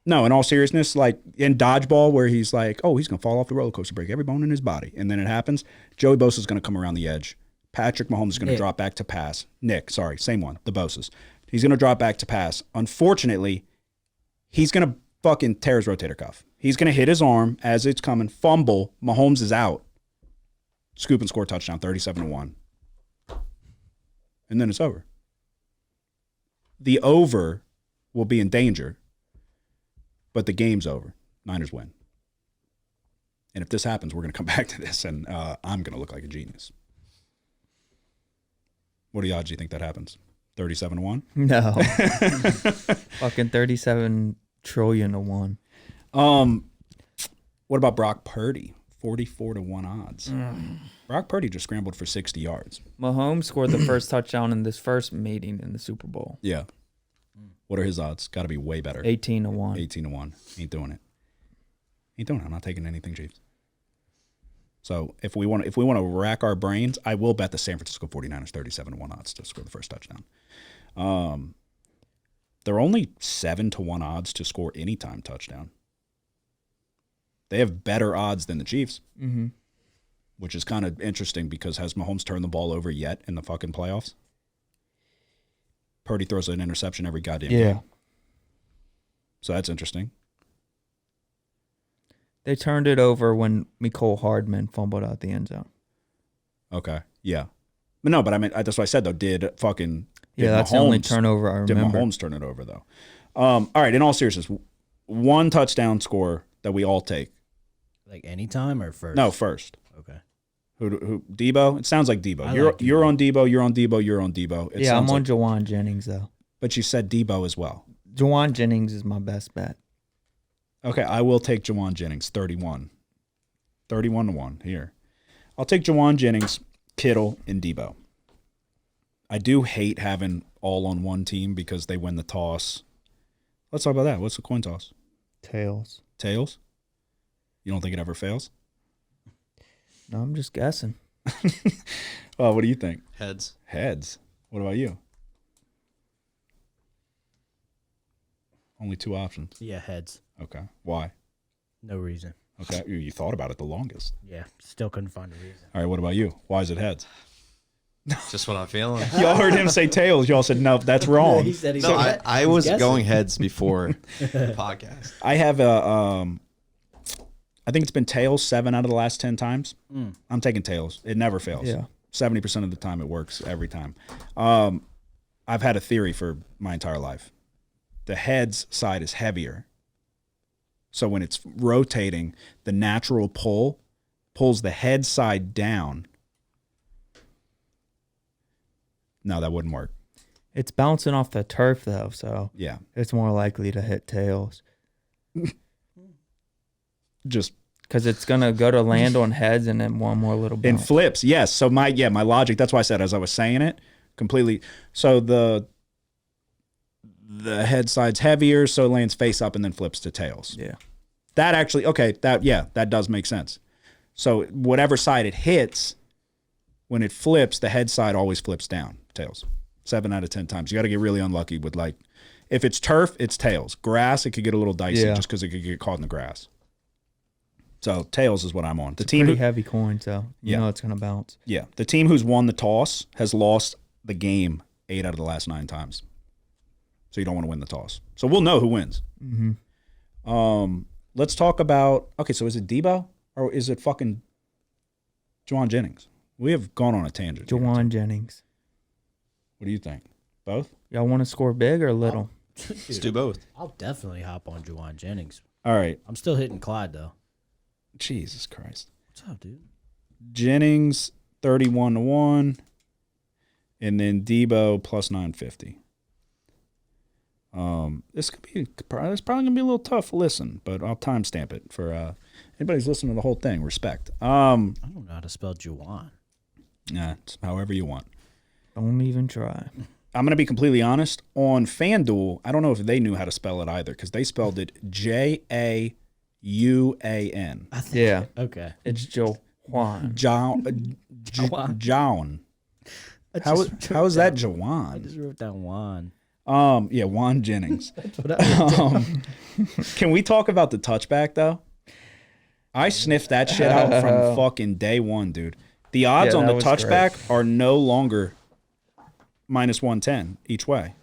in all seriousness, like in dodgeball where he's like, oh, he's going to fall off the roller coaster, break every bone in his body. And then it happens. Joey Bosa's going to come around the edge. Patrick Mahomes is going to drop back to pass. Same one, the Bosa's. He's going to drop back to pass. Unfortunately, he's going to fucking tear his rotator cuff. He's going to hit his arm as it's coming, fumble. Mahomes is out. Scoop and score touchdown, 37-1. And then it's over. The over will be in danger, but the game's over. Niners win. And if this happens, we're going to come back to this, and I'm going to look like a genius. What are the odds do you think that happens? 37-1? No. Fucking 37 trillion to 1. What about Brock Purdy? 44-1 odds. Brock Purdy just scrambled for 60 yards. Mahomes scored the first touchdown in this first meeting in the Super Bowl. Yeah. What are his odds? Got to be way better. 18 to 1. 18-1. Ain't doing it. I'm not taking anything, Chiefs. So if we want to rack our brains, I will bet the San Francisco 49ers 37-1 odds to score the first touchdown. They're only 7-1 odds to score anytime touchdown. They have better odds than the Chiefs, which is kind of interesting because has Mahomes turned the ball over yet in the fucking playoffs? Purdy throws an interception every goddamn game. So that's interesting. They turned it over when Mecole Hardman fumbled out the end zone. Okay, yeah. But no, but I mean, that's what I said, though. Did That's Mahomes, the only turnover I remember. Did Mahomes turn it over, though? All right, in all seriousness, one touchdown score that we all take. Like anytime or first? No, first. Okay. Who Debo? It sounds like Debo. I You're like Debo. you're on Debo. You're on Debo. You're on Debo. It I'm sounds on like, Jawan Jennings, though. but you said Debo as well. Jawan Jennings is my best bet. Okay, I will take Jawan Jennings, 31. 31-1 here. I'll take Jawan Jennings, Kittle, and Debo. I do hate having all on one team because they win the toss. Let's talk about that. What's the coin toss? Tails. Tails? You don't think it ever fails? No, I'm just guessing. What do you think? Heads. Heads. What about you? Only two options. Yeah, heads. Okay. Why? No reason. Okay. You thought about it the longest. Yeah, still couldn't find a reason. All right. What about you? Why is it heads? Just what I'm feeling. Y'all heard him say tails. Y'all said, no, that's wrong. He said No, I was guessing. going heads before the podcast. I have I think it's been tails 7 out of the last 10 times. I'm taking tails. It never fails. Yeah. 70% of the time it works every time. I've had a theory for my entire life. The heads side is heavier. So when it's rotating, the natural pull pulls the head side down. No, that wouldn't work. It's bouncing off the turf, though, so Yeah. it's more likely to hit tails. Just Because it's going to go to land on heads and then one more little in bounce. flips, yes. So my logic, that's why I said as I was saying it, completely. So the head side's heavier, so it lands face up and then flips to tails. Yeah. That actually, okay, that does make sense. So whatever side it hits, when it flips, the head side always flips down, tails. 7 out of 10 times. You got to get really unlucky with if it's turf, it's tails. Grass, it could get a little dicey Yeah. just because it could get caught in the grass. So tails is what I'm on. The It's team, pretty heavy coin, so you Yeah. know it's gonna bounce. yeah, the team who's won the toss has lost the game 8 out of the last 9 times. So you don't want to win the toss. So we'll know who wins. Let's talk about. Okay, so is it Debo or is it fucking Juwan Jennings? We have gone on a tangent. here. Jawan Jennings. What do you think? Both? Y'all want to score big or little? Let's do both. I'll definitely hop on Juwan Jennings. All right. I'm still hitting Clyde though. Jesus Christ. What's up, dude? Jennings 31-1, and then Debo plus 950. This could be. It's probably gonna be a little tough to listen, but I'll timestamp it for anybody's listening to the whole thing. Respect. I don't know how to spell Juwan. Yeah, it's however you want. Don't even try. I'm gonna be completely honest. On FanDuel, I don't know if they knew how to spell it either because they spelled it Jauan. Yeah, Okay. it's Jawan. Jawn. How is that Jawan? I just wrote down Juan. Yeah, Juan Jennings. Can we talk about the touchback though? I sniffed that shit out from fucking day one, dude. The odds Yeah, on that the was touchback are no longer minus 110 each way,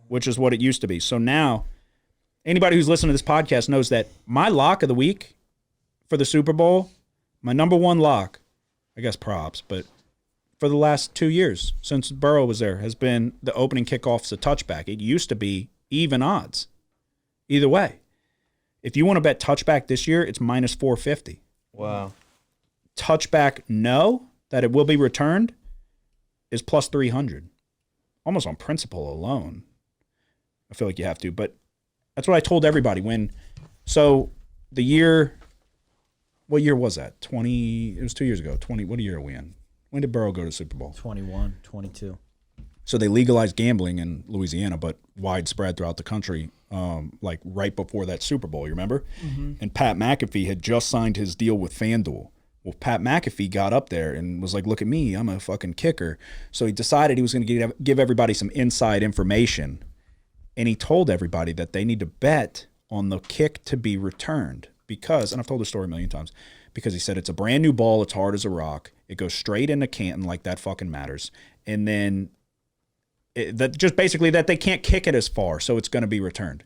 which is what it used to be. So now, anybody who's listening to this podcast knows that my lock of the week for the Super Bowl, my number one lock, I guess props, but for the last 2 years since Burrow was there, has been the opening kickoff's a touchback. It used to be even odds. Either way. If you want to bet touchback this year, it's minus 450. Wow. Touchback no, that it will be returned, is plus 300. Almost on principle alone. I feel like you have to, but that's what I told everybody so the year, what year was that? It was 2 years ago. What year are we in? When did Burrow go to the Super Bowl? 21, 22. So they legalized gambling in Louisiana, but widespread throughout the country, like right before that Super Bowl, you remember? Mm-hmm. And Pat McAfee had just signed his deal with FanDuel. Well, Pat McAfee got up there and was like, look at me, I'm a fucking kicker. So he decided he was going to give everybody some inside information. And he told everybody that they need to bet on the kick to be returned because, and I've told the story a million times, because he said it's a brand new ball, it's hard as a rock, it goes straight into Canton, like that fucking matters. And then just basically that they can't kick it as far, so it's going to be returned.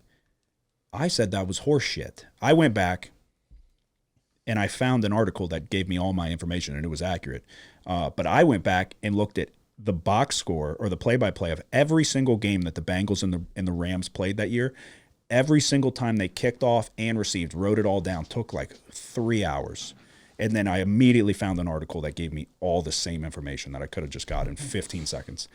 I said that was horse shit. I went back and I found an article that gave me all my information and it was accurate. But I went back and looked at the box score or the play-by-play of every single game that the Bengals and the Rams played that year. Every single time they kicked off and received, wrote it all down, took like 3 hours. And then I immediately found an article that gave me all the same information that I could have just got in 15 seconds.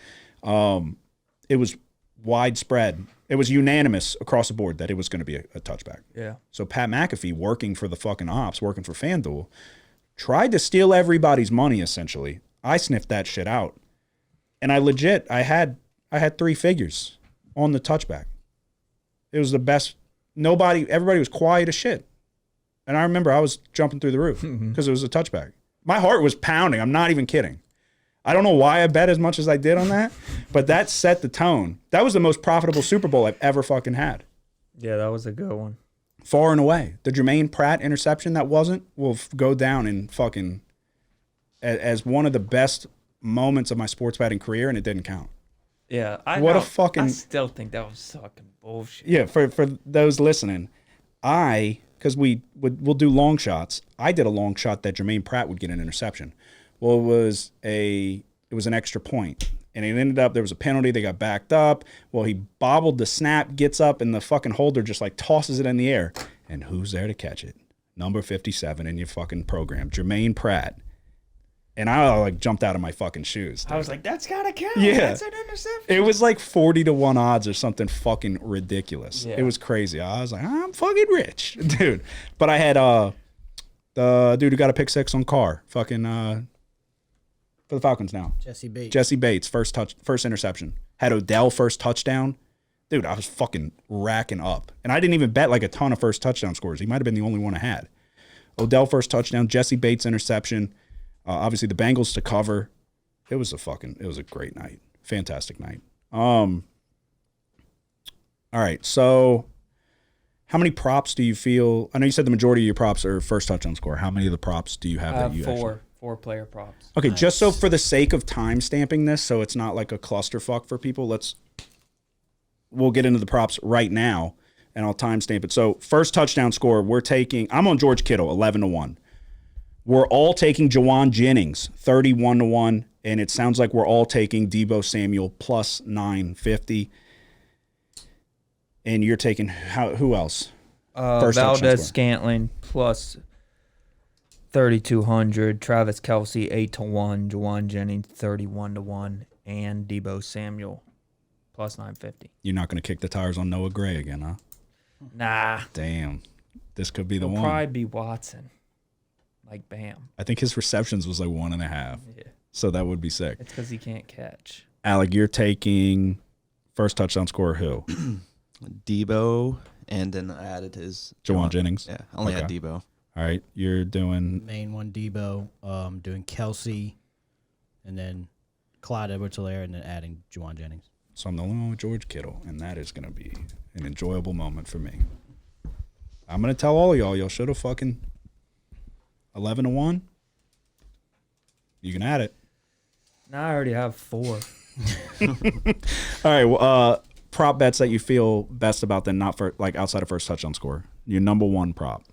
It was widespread. It was unanimous across the board that it was going to be a touchback. Yeah. So Pat McAfee, working for the fucking ops, working for FanDuel, tried to steal everybody's money, essentially. I sniffed that shit out. And I had 3 figures on the touchback. It was the best. Everybody was quiet as shit. And I remember I was jumping through the roof because it was a touchback. My heart was pounding. I'm not even kidding. I don't know why I bet as much as I did on that, but that set the tone. That was the most profitable Super Bowl I've ever fucking had. Yeah, that was a good one. Far and away. The Jermaine Pratt interception that will go down in fucking as one of the best moments of my sports betting career, and it didn't count. Yeah, I still think that was fucking bullshit. Yeah, for those listening, because we'll do long shots. I did a long shot that Jermaine Pratt would get an interception. Well, it was an extra point, and it ended up there was a penalty. They got backed up. Well, he bobbled the snap, gets up, and the fucking holder just like tosses it in the air. And who's there to catch it? Number 57 in your fucking program, Jermaine Pratt. And I like jumped out of my fucking shoes. Dude. I was like, that's gotta count. Yeah. That's an interception. It was like 40-1 odds or something fucking ridiculous. Yeah. It was crazy. I was like, I'm fucking rich, dude. But I had the dude who got a pick 6 on Carr, fucking for the Falcons now. Jesse Bates, first interception. Had Odell first touchdown. Dude, I was fucking racking up. And I didn't even bet like a ton of first touchdown scores. He might have been the only one I had. Odell first touchdown, Jesse Bates interception. Obviously the Bengals to cover. It was a great night. Fantastic night. All right, so How many props do you feel? I know you said the majority of your props are first touchdown score. How many of the props do you have that you actually? Four player props. Okay, just so for the sake of time stamping this, so it's not like a clusterfuck for people, we'll get into the props right now, and I'll time stamp it. So first touchdown score, I'm on George Kittle, 11-1. We're all taking Juwan Jennings, 31-1, and it sounds like we're all taking Deebo Samuel plus 950. And you're taking who else? First touchdown Valdez score. Scantling plus 3,200. Travis Kelce 8-1. Juwan Jennings 31-1, and Deebo Samuel plus 950. You're not going to kick the tires on Noah Gray again, huh? Nah, Damn, this could be the it'll one. probably be Watson. Like bam. I think his receptions was like 1.5. Yeah, So that would be sick. it's because he can't catch. Alec, you're taking first touchdown scorer who? Debo, and then I added his Juwan Jennings. Yeah, I only had Okay. Debo. All right, you're doing Main one, Debo. Doing Kelsey, and then Clyde Edwards-Helaire, and then adding Juwan Jennings. so I'm the only one with George Kittle, and that is going to be an enjoyable moment for me. I'm going to tell all of y'all should have fucking 11-1. You can add it. Now I already have 4. All right, well, prop bets that you feel best about, then not for like outside of first touchdown score. Your number one prop.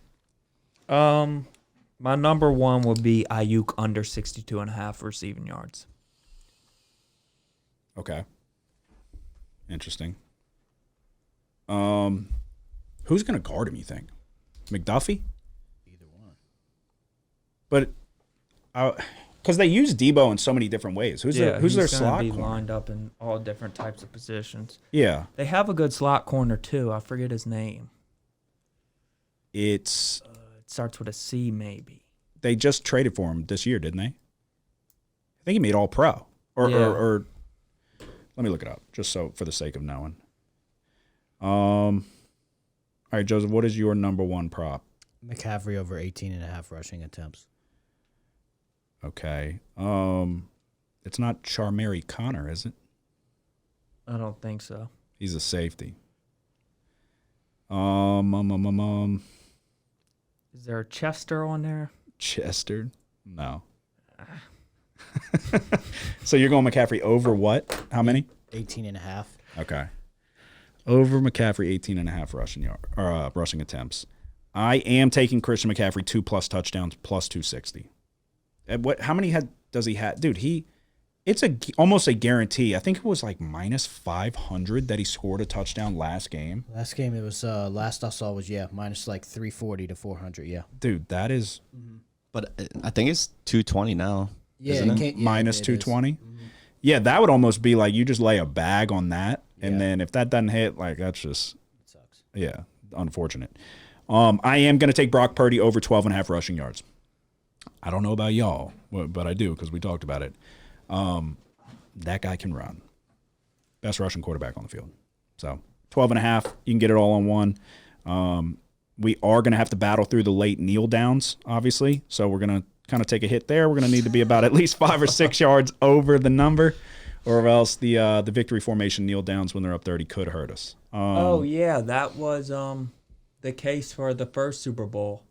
My number one would be Ayuk under 62.5 receiving yards. Okay. Interesting. Who's going to guard him, you think? McDuffie? Either one. But because they use Debo in so many different ways. Who's their he's gonna slot be corner? lined up in all different types of positions. Yeah. They have a good slot corner too. I forget his name. It's It starts with a C, maybe. they just traded for him this year, didn't they? I think he made all pro. Or let me look it up, just so for the sake of knowing. All right, Joseph, what is your number one prop? McCaffrey over 18.5 rushing attempts. Okay. It's not Charmary Connor, is it? I don't think so. He's a safety. Is there a Chester on there? Chester? No. So you're going McCaffrey over what? How many? 18.5. Okay. Over McCaffrey, 18.5 rushing attempts. I am taking Christian McCaffrey 2+ touchdowns plus 260. How many does he have? Dude, it's almost a guarantee. I think it was like minus 500 that he scored a touchdown last game. Last game, it was last I saw was minus like 340 to 400. Yeah. Dude, that is But I think it's 220 now. Yeah, isn't it? can't- yeah, minus it is. 220. Yeah, that would almost be like you just lay a bag on that, and then if that doesn't hit, like that's just It sucks. yeah, unfortunate. I am going to take Brock Purdy over 12.5 rushing yards. I don't know about y'all, but I do because we talked about it. That guy can run. Best rushing quarterback on the field. So 12.5, you can get it all on one. We are going to have to battle through the late kneel downs, obviously. So we're going to kind of take a hit there. We're going to need to be about at least 5 or 6 yards over the number, or else the victory formation kneel downs when they're up 30 could hurt us. Oh yeah, that was the case for the first Super Bowl.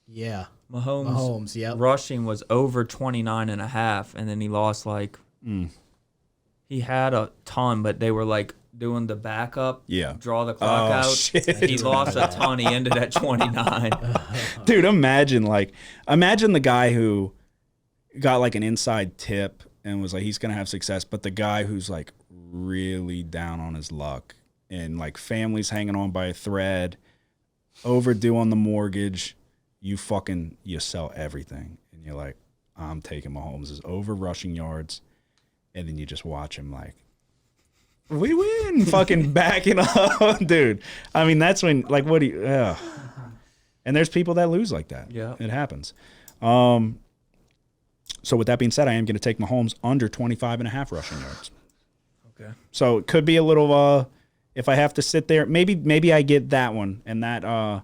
Yeah. Mahomes, yep. rushing was over 29.5, and then he lost like he had a ton, but they were like doing the backup, draw the clock out. Shit. He lost a ton. He ended at 29. Dude, imagine the guy who got like an inside tip and was like he's gonna have success, but the guy who's like really down on his luck and like family's hanging on by a thread, overdue on the mortgage, you sell everything and you're like, I'm taking Mahomes' over rushing yards, and then you just watch him like, we win, fucking backing up, dude. I mean, that's when like what do you? And there's people that lose like that. Yeah, it happens. So with that being said, I am going to take Mahomes under 25.5 rushing yards. Okay. So it could be a little. If I have to sit there, maybe I get that one, and that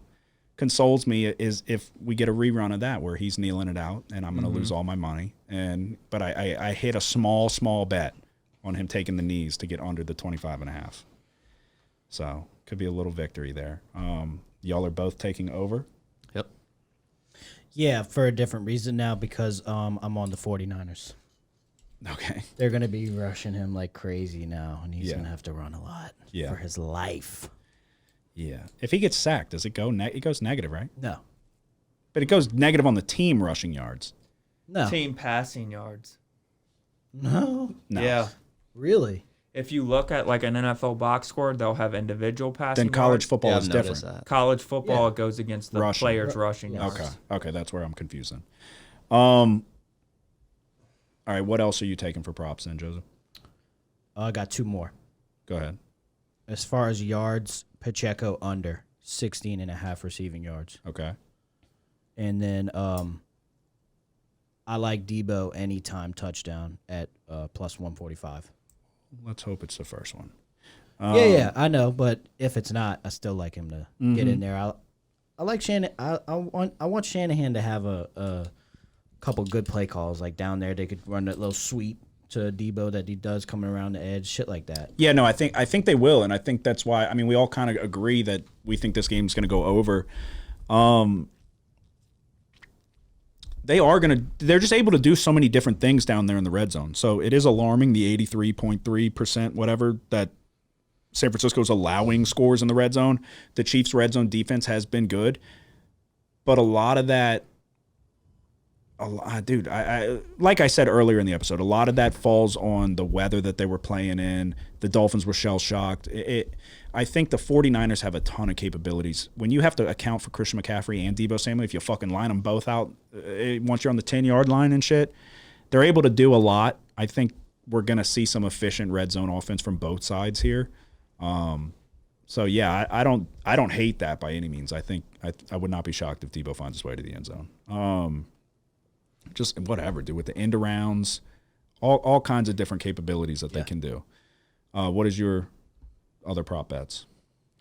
consoles me is if we get a rerun of that where he's kneeling it out, and I'm going to lose all my money. But I hit a small bet on him taking the knees to get under the 25.5. So could be a little victory there. Y'all are both taking over. Yep. Yeah, for a different reason now because I'm on the 49ers. Okay. They're going to be rushing him like crazy now, and he's Yeah. going to have to run a lot Yeah. for his life. Yeah. If he gets sacked, does it go? It goes negative, right? No. But it goes negative on the team rushing yards. No. Team passing yards. No. No. Yeah. Really? If you look at like an NFL box score, they'll have individual passing Then college yards. football Yeah, is I've noticed different. that. College football, Yeah. it goes against the Rushing. players' rushing yards. Okay. Okay, that's where I'm confusing. All right, what else are you taking for props then, Joseph? I got two more. Go ahead. As far as yards, Pacheco under 16.5 receiving yards. Okay. And then I like Debo anytime touchdown at plus 145. Let's hope it's the first one. Yeah, I know, but if it's not, I still like him to get in there. I like Shanahan. I want Shanahan to have a couple good play calls, like down there they could run that little sweep to Debo that he does coming around the edge, shit like that. Yeah, no, I think they will, and I think that's why. I mean, we all kind of agree that we think this game's going to go over. They're just able to do so many different things down there in the red zone. So it is alarming, the 83.3%, whatever, that San Francisco's allowing scores in the red zone. The Chiefs' red zone defense has been good, but a lot of that, dude, I like I said earlier in the episode, a lot of that falls on the weather that they were playing in. The Dolphins were shell-shocked. I think the 49ers have a ton of capabilities. When you have to account for Christian McCaffrey and Deebo Samuel, if you fucking line them both out once you're on the 10-yard line and shit, they're able to do a lot. I think we're going to see some efficient red zone offense from both sides here. So yeah, I don't hate that by any means. I think I would not be shocked if Deebo finds his way to the end zone. Just whatever, dude, with the end arounds, all kinds of different capabilities that they can do. What is your other prop bets?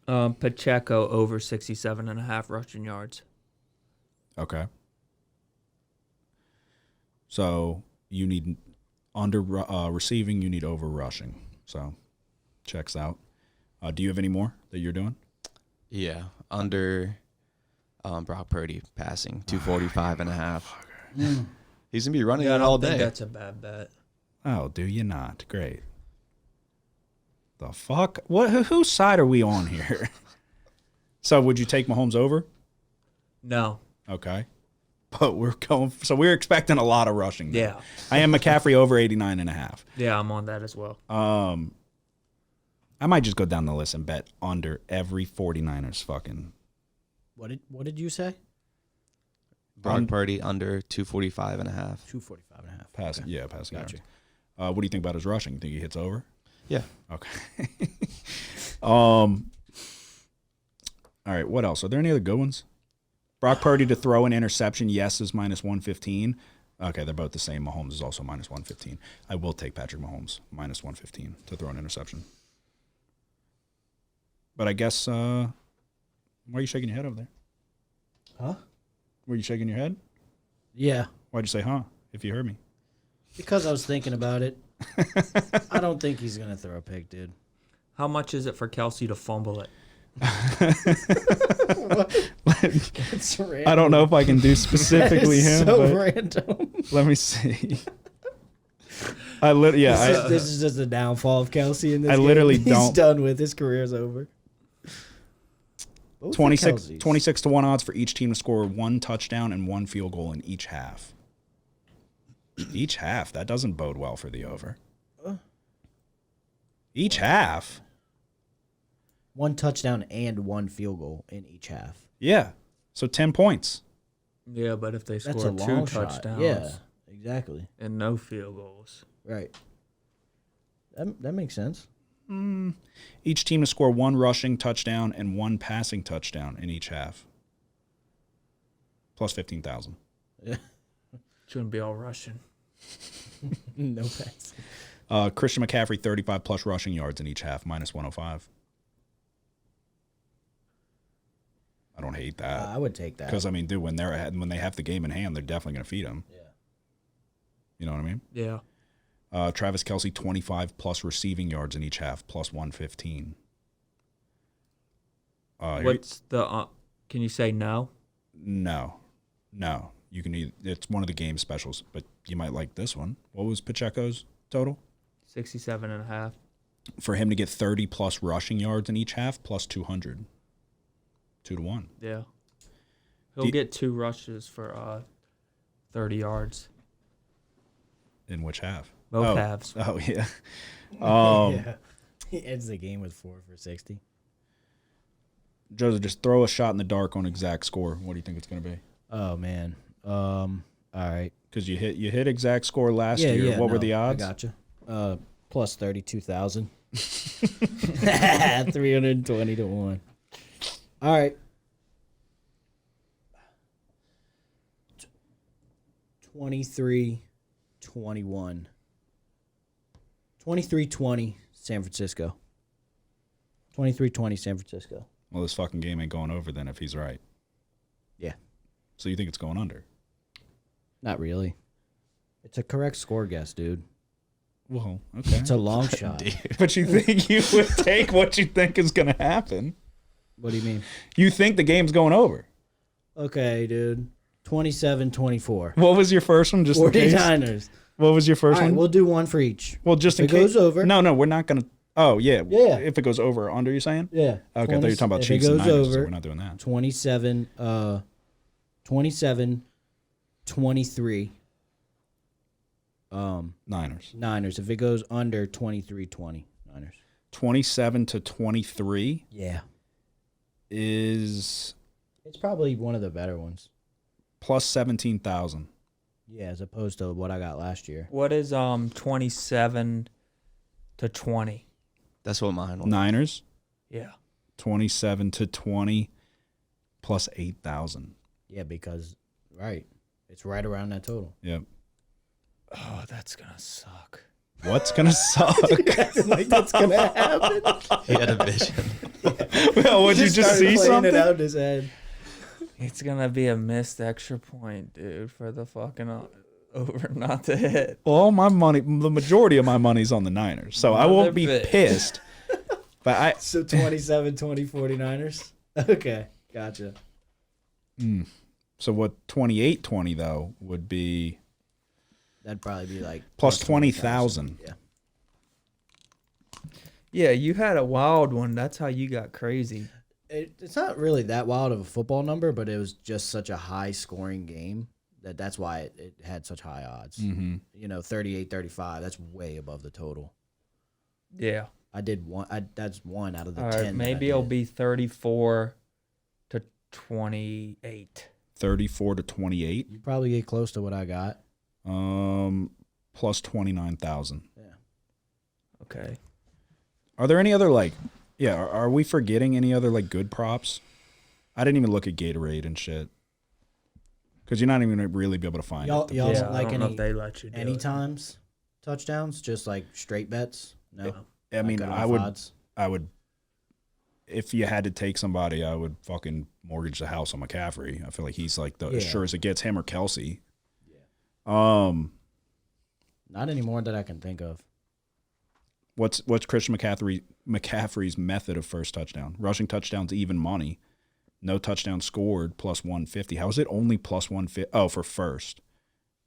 Pacheco over 67.5 rushing yards. Okay. So you need under receiving, you need over rushing. So checks out. Do you have any more that you're doing? Yeah, under Brock Purdy passing 245.5. He's gonna be running it all I think day. that's a bad bet. Oh, do you not? Great. The fuck? What? Whose side are we on here? So would you take Mahomes over? No. Okay. But we're expecting a lot of rushing. Though. Yeah. I am McCaffrey over 89.5. Yeah, I'm on that as well. I might just go down the list and bet under every 49ers fucking. What did you say? Brock Purdy under 245.5. 245.5. Passing. Yeah, passing Gotcha. yards. What do you think about his rushing? You think he hits over? Yeah. Okay. All right, what else? Are there any other good ones? Brock Purdy to throw an interception, yes, is minus 115. Okay, they're both the same. Mahomes is also minus 115. I will take Patrick Mahomes, minus 115, to throw an interception. But I guess, why are you shaking your head over there? Huh? Were you shaking your head? Yeah, Why'd you say, huh, if you heard me? because I was thinking about it. I don't think he's gonna throw a pick, dude. How much is it for Kelsey to fumble it? It's random. I don't know if I can do specifically It's him, so but random. let me see. This is just the downfall of Kelsey in this I game. literally He's don't- done with. His career's over. Both for 26 Kelce's. 26 to 1 odds for each team to score one touchdown and one field goal in each half. Each half. That doesn't bode well for the over. Each half? One touchdown and one field goal in each half. Yeah. So 10 points. Yeah, but if they That's score a two long shot. touchdowns Yeah, exactly. and no field goals. Right. That makes sense. Each team to score one rushing touchdown and one passing touchdown in each half. Plus 15,000. Shouldn't be all Russian. No pass. Christian McCaffrey, 35 plus rushing yards in each half, minus 105. I don't hate that. I would take that. Because, I mean, dude, when they have the game in hand, they're definitely going to feed him. Yeah. You know what I mean? Yeah. Travis Kelce, 25 plus receiving yards in each half, plus 115. What's the Can you say no? No. You can it's one of the game specials, but you might like this one. What was Pacheco's total? 67.5. For him to get 30 plus rushing yards in each half, plus 200. 2-1. Yeah. He'll get 2 rushes for 30 yards. In which half? Both halves. Oh, yeah. Yeah. He ends the game with 4 for 60. Joseph, just throw a shot in the dark on exact score. What do you think it's going to be? Oh man. All right. Because you hit exact score last year. What were the odds? I gotcha. Plus 32,000. 320 to 1. All right. 23-21. 23-20 San Francisco. 23-20 San Francisco. Well, this fucking game ain't going over then if he's right. Yeah. So you think it's going under? Not really. It's a correct score guess, dude. Well, okay. It's a long shot. But you think you would take what you think is going to happen? What do you mean? You think the game's going over? Okay, dude. 27-24. What was your first one? Just in case? 49ers. What was your first All right, one? we'll do one for each. Well, just in If it case. goes over. No, we're not going to. Oh, yeah. Yeah. If it goes over or under, you're saying? Yeah. Okay, I thought you were talking about if Chiefs it and goes Niners. So over, we're not doing that. 27-23. Niners. Niners. If it goes under 23-20, Niners. 27-23 Yeah. is It's probably one of the better ones. plus 17,000. Yeah, as opposed to what I got last year. What is 27-20? That's what mine was. Niners, Yeah. 27-20 plus 8,000. Yeah, because, right. It's right around that total. Yep. Oh, that's gonna suck. What's going to suck? Like that's going to happen. He had a vision. Well, would you just see something? It out in his head. It's gonna be a missed extra point, dude, for the fucking over not to hit. Well, my money, the majority of my money's on the Niners, so I won't be Mother bitch. pissed. But I, So 27-20 49ers? Okay, gotcha. so what 28-20 though would be That'd probably be like plus 20,000. Yeah. Yeah, you had a wild one. That's how you got crazy. It's not really that wild of a football number, but it was just such a high scoring game that's why it had such high odds. Mm-hmm. You know, 38-35, that's way above the total. Yeah. I did one. That's one out of the All 10. right, maybe it'll be 34-28. 34-28. You probably get close to what I got. Plus 29,000. Yeah. Okay. Are there any other are we forgetting any other good props? I didn't even look at Gatorade and shit. Because you're not even gonna really be able to find Y'all it. don't Yeah, I like don't know any if they let you do any it. times touchdowns, just like straight bets. No. I mean, Not good I enough would, odds? if you had to take somebody, I would fucking mortgage the house on McCaffrey. I feel like he's as Yeah. sure as it gets, him or Kelsey. Not anymore that I can think of. What's Christian McCaffrey's method of first touchdown? Rushing touchdowns, even money. No touchdown scored, plus 150. How is it only plus 150? Oh, for first.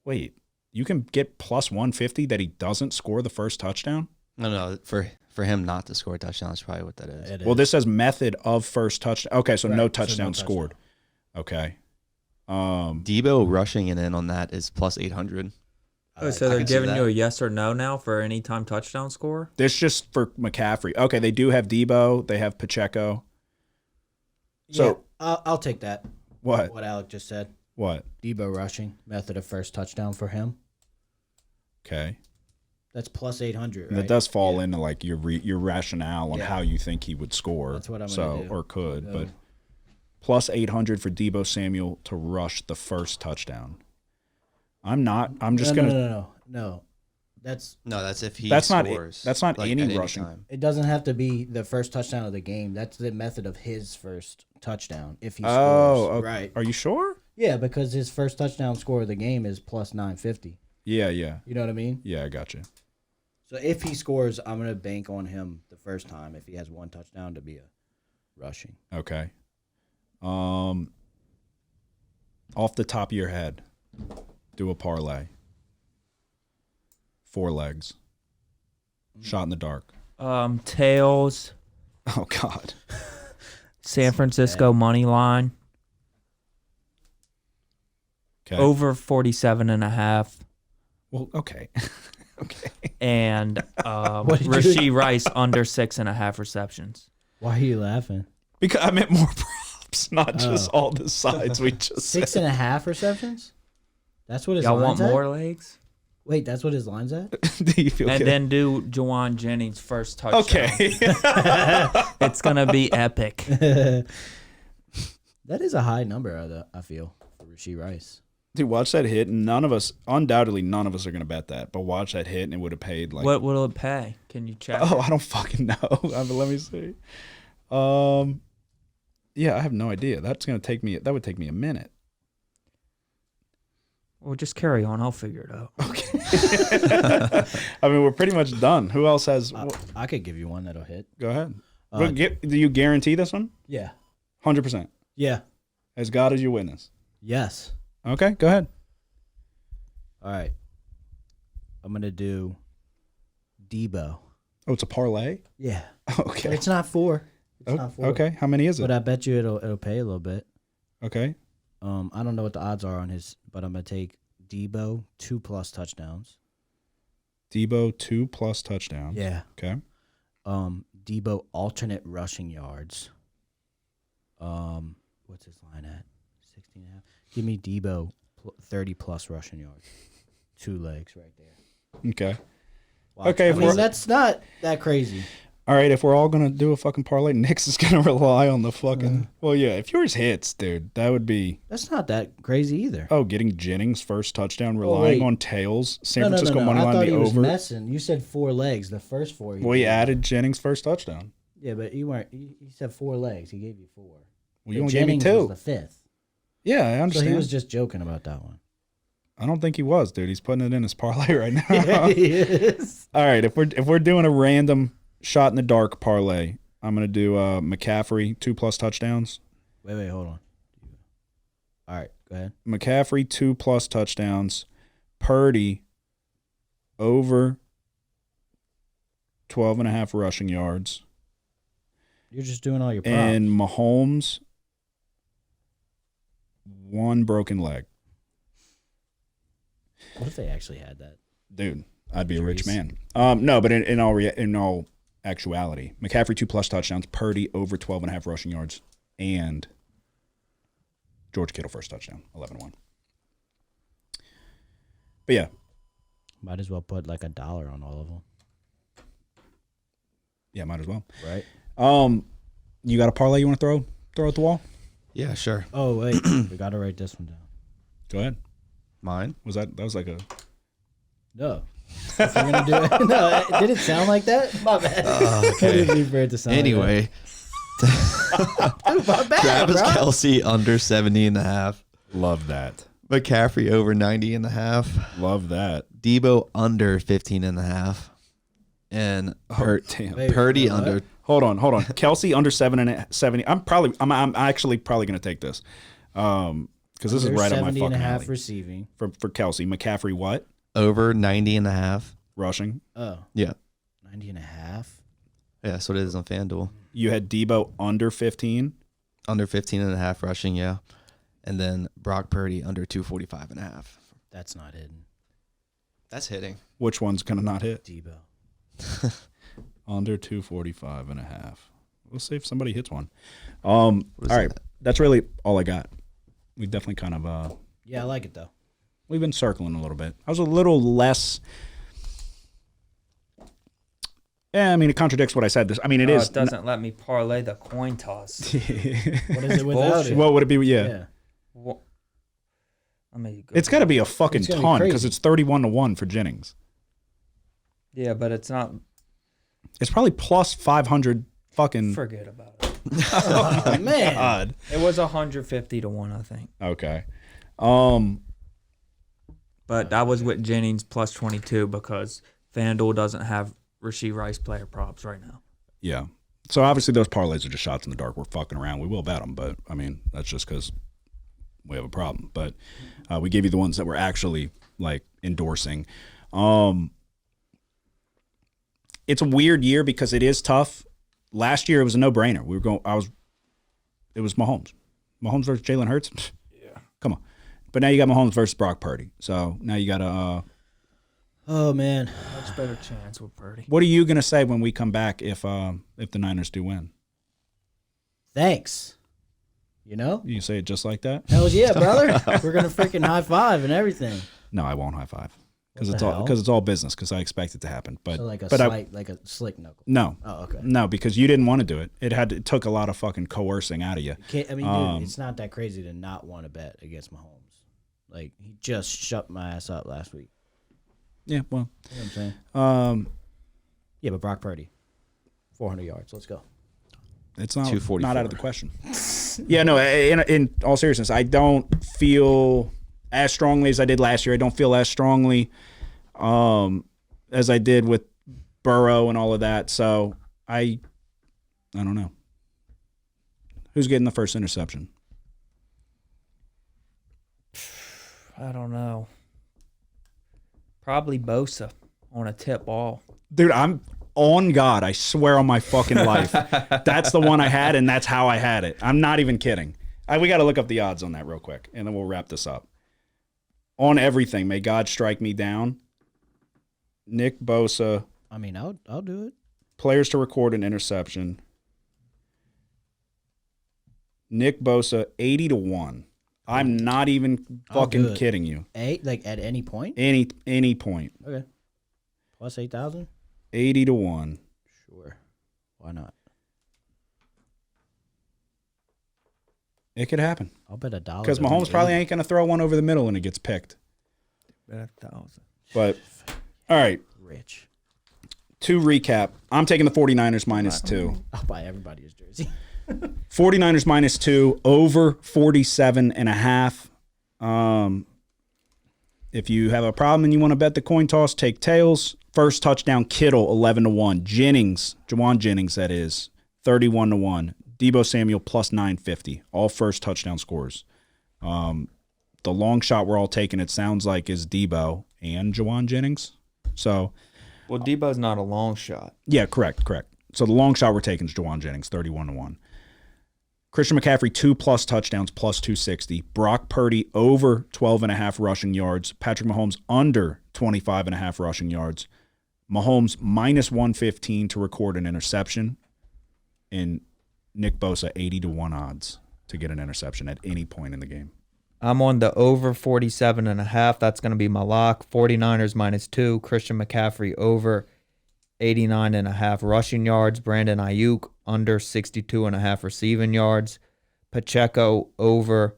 Wait, you can get plus 150 that he doesn't score the first touchdown? No, for him not to score a touchdown is probably what that is. It Well, is. this says method of first touchdown. Okay, so Right, no so touchdown no scored. Okay. Debo rushing it in on that is plus 800. Oh, so they're can see giving that. you a yes or no now for any time touchdown score? This just for McCaffrey. Okay, they do have Debo. They have Pacheco. So I'll take that. what? What Alec just said. What? Debo rushing method of first touchdown for him. Okay. That's plus 800. Right? That does fall into your rationale on Yeah. how you think he would score. That's what I'm gonna do. Or could, Go. but plus 800 for Debo Samuel to rush the first touchdown. I'm just gonna. No. That's if he That's not. scores. That's not like, any at rushing. time. it doesn't have to be the first touchdown of the game. That's the method of his first touchdown if he scores. Oh, okay. Right. Are you sure? Yeah, because his first touchdown score of the game is plus 950. Yeah. You know what I mean? Yeah, I got you. So if he scores, I'm going to bank on him the first time if he has one touchdown to be a rushing. Okay. Off the top of your head, do a parlay. 4 legs. Shot in the dark. Tails, Oh God. San Francisco money line, Okay. over 47.5. Well, okay. Okay. And What did you- Rashee Rice under 6.5 receptions. Why are you laughing? Because I meant more props, not just all the sides we just Six said. and a half receptions? That's what his Y'all want line's more at? legs? Wait, that's what his line's at? Do you feel And good? then do Juwan Jennings' first touchdown. Okay. It's going to be epic. That is a high number, I feel, for Rashee Rice. Dude, watch that hit. And undoubtedly, none of us are going to bet that. But watch that hit, and it would have paid like. What will it pay? Can you check? Oh, I don't fucking know. Let me see. Yeah, I have no idea. That would take me a minute. Well, just carry on. I'll figure it out. I mean, we're pretty much done. Who else has? I could give you one that'll hit. Go ahead. Do you guarantee this one? Yeah. 100%. Yeah. As God is your witness. Yes. Okay, go ahead. All right. I'm going to do Debo. Oh, it's a parlay? Yeah. But Okay. it's not 4. It's not 4. Okay, how many is it? But I bet you it'll pay a little bit. Okay. I don't know what the odds are on his, but I'm going to take Debo 2+ touchdowns. Debo 2+ touchdowns. Yeah. Okay. Debo alternate rushing yards. What's his line at? 16.5. Give me Debo 30+ rushing yards. 2 legs right there. Okay. Watch. Okay, I if mean, we're- that's not that crazy. All right, if we're all going to do a fucking parlay, Nick's is going to rely on the fucking... Well, yeah, if yours hits, dude, that would be... That's not that crazy either. Oh, getting Jennings' first touchdown, relying wait. on tails. San no, Francisco no. money I line, thought the he was over. messing. You said 4 legs. The first 4. Well, he added Jennings' first touchdown. Yeah, but you weren't. He said 4 legs. He gave you 4. Well, you only gave me Jennings 2. was the 5th. Yeah, I So understand. he was just joking about that one. I don't think he was, dude. He's putting it in his parlay right now. He is. All right, if we're doing a random shot in the dark parlay, I'm gonna do McCaffrey 2+ touchdowns. Wait, hold on. All right, go ahead. McCaffrey 2+ touchdowns. Purdy over 12.5 rushing yards. You're just doing all your props. And Mahomes 1 broken leg. What if they actually had that? Dude, I'd be a rich Injuries. man. No, but in all actuality, McCaffrey 2+ touchdowns, Purdy over 12.5 rushing yards, and George Kittle first touchdown, 11-1. But yeah, Might as well put like $1 on all of them, yeah, might as well. right? You got a parlay you want to throw at the wall? Yeah, sure. Oh wait, we gotta write this one down. Go ahead. Mine? That was like a No. If we're gonna do it, no. Did it sound like that? My bad. Okay. I didn't mean for it to sound Anyway, like that. My bad, Travis bro. Kelsey under 70.5. love that. McCaffrey over 90.5. Love that. Debo under 15.5. And Damn. Wait, Purdy what? under. Hold on. Kelsey under 70. I'm actually probably gonna take this. Because this is Under right on my 70 fucking and a half alley. receiving. For Kelsey. McCaffrey what? Over 90.5. Rushing. Oh, Yeah. 90 and a half. Yeah, that's what it is on FanDuel. You had Debo under 15. Under 15.5 rushing, yeah. And then Brock Purdy under 245.5. That's not hidden. That's hitting. Which one's gonna not hit? Debo. Under 245.5. We'll see if somebody hits one. All is right. that? That's really all I got. We definitely kind of Yeah, I like it though. we've been circling a little bit. I was a little less. Yeah, I mean it contradicts what I said. It is. It doesn't let me parlay the coin toss. What is it without bullshit. it? What would it be? Yeah. Yeah. What? I mean, It's got to be a fucking It's gonna be ton because crazy. it's 31-1 for Jennings. Yeah, but it's not. It's probably plus 500 fucking. Forget about it. Oh man. God. It was 150 to 1, I think. Okay. But that was with Jennings plus 22 because FanDuel doesn't have Rashee Rice player props right now. Yeah. So obviously those parlays are just shots in the dark. We're fucking around. We will bet them, but I mean that's just because we have a problem. But we gave you the ones that we're actually like endorsing. It's a weird year because it is tough. Last year it was a no-brainer. It was Mahomes. Mahomes versus Jalen Hurts. Yeah, come on. But now you got Mahomes versus Brock Purdy. So now you got to. Oh man, Much better chance with Purdy. What are you gonna say when we come back if the Niners do win? thanks. You know? You say it just like that? Hell yeah, brother. We're gonna freaking high five and everything. No, I won't high five because What it's the all hell? because it's all business. Because I expect it to happen. But So like a but like a slick knuckle. no, Oh, okay. no, because you didn't want to do it. It took a lot of fucking coercing out of you. I mean, dude, it's not that crazy to not want to bet against Mahomes. Like he just shut my ass up last week. Yeah, well, You know what I'm saying? um, Yeah, but Brock Purdy, 400 yards. Let's go. it's not 244. out of the question. Yeah, no. In all seriousness, I don't feel as strongly as I did last year. I don't feel as strongly as I did with Burrow and all of that. So I don't know. Who's getting the first interception? I don't know. Probably Bosa on a tip ball. Dude, I'm on God. I swear on my fucking life. That's the one I had, and that's how I had it. I'm not even kidding. We got to look up the odds on that real quick, and then we'll wrap this up. On everything, may God strike me down. Nick Bosa, I mean, I'll do it. players to record an interception. Nick Bosa, 80-1. I'm not even I'll do fucking it. kidding you. Like at any point. Any point. Okay. Plus 8,000. 80-1. Sure. Why not? It could happen. I'll bet $1. Because Mahomes probably ain't going to throw one over the middle and it gets picked. Bet 1,000. But, all right, Rich. to recap, I'm taking the 49ers -2. I'll buy everybody his jersey. 49ers -2, over 47.5. If you have a problem and you want to bet the coin toss, take tails. First touchdown, Kittle, 11-1. Juwan Jennings, that is, 31-1. Deebo Samuel, plus 950. All first touchdown scores. The long shot we're all taking, it sounds like, is Deebo and Juwan Jennings. So, Well, Debo's not a long shot. yeah, correct. So the long shot we're taking is Juwan Jennings, 31-1. Christian McCaffrey, 2+ touchdowns, plus 260. Brock Purdy, over 12.5 rushing yards. Patrick Mahomes, under 25.5 rushing yards. Mahomes, -115 to record an interception. And Nick Bosa, 80-1 odds to get an interception at any point in the game. I'm on the over 47.5. That's going to be my lock. 49ers -2. Christian McCaffrey over 89.5 rushing yards. Brandon Ayuk under 62.5 receiving yards. Pacheco over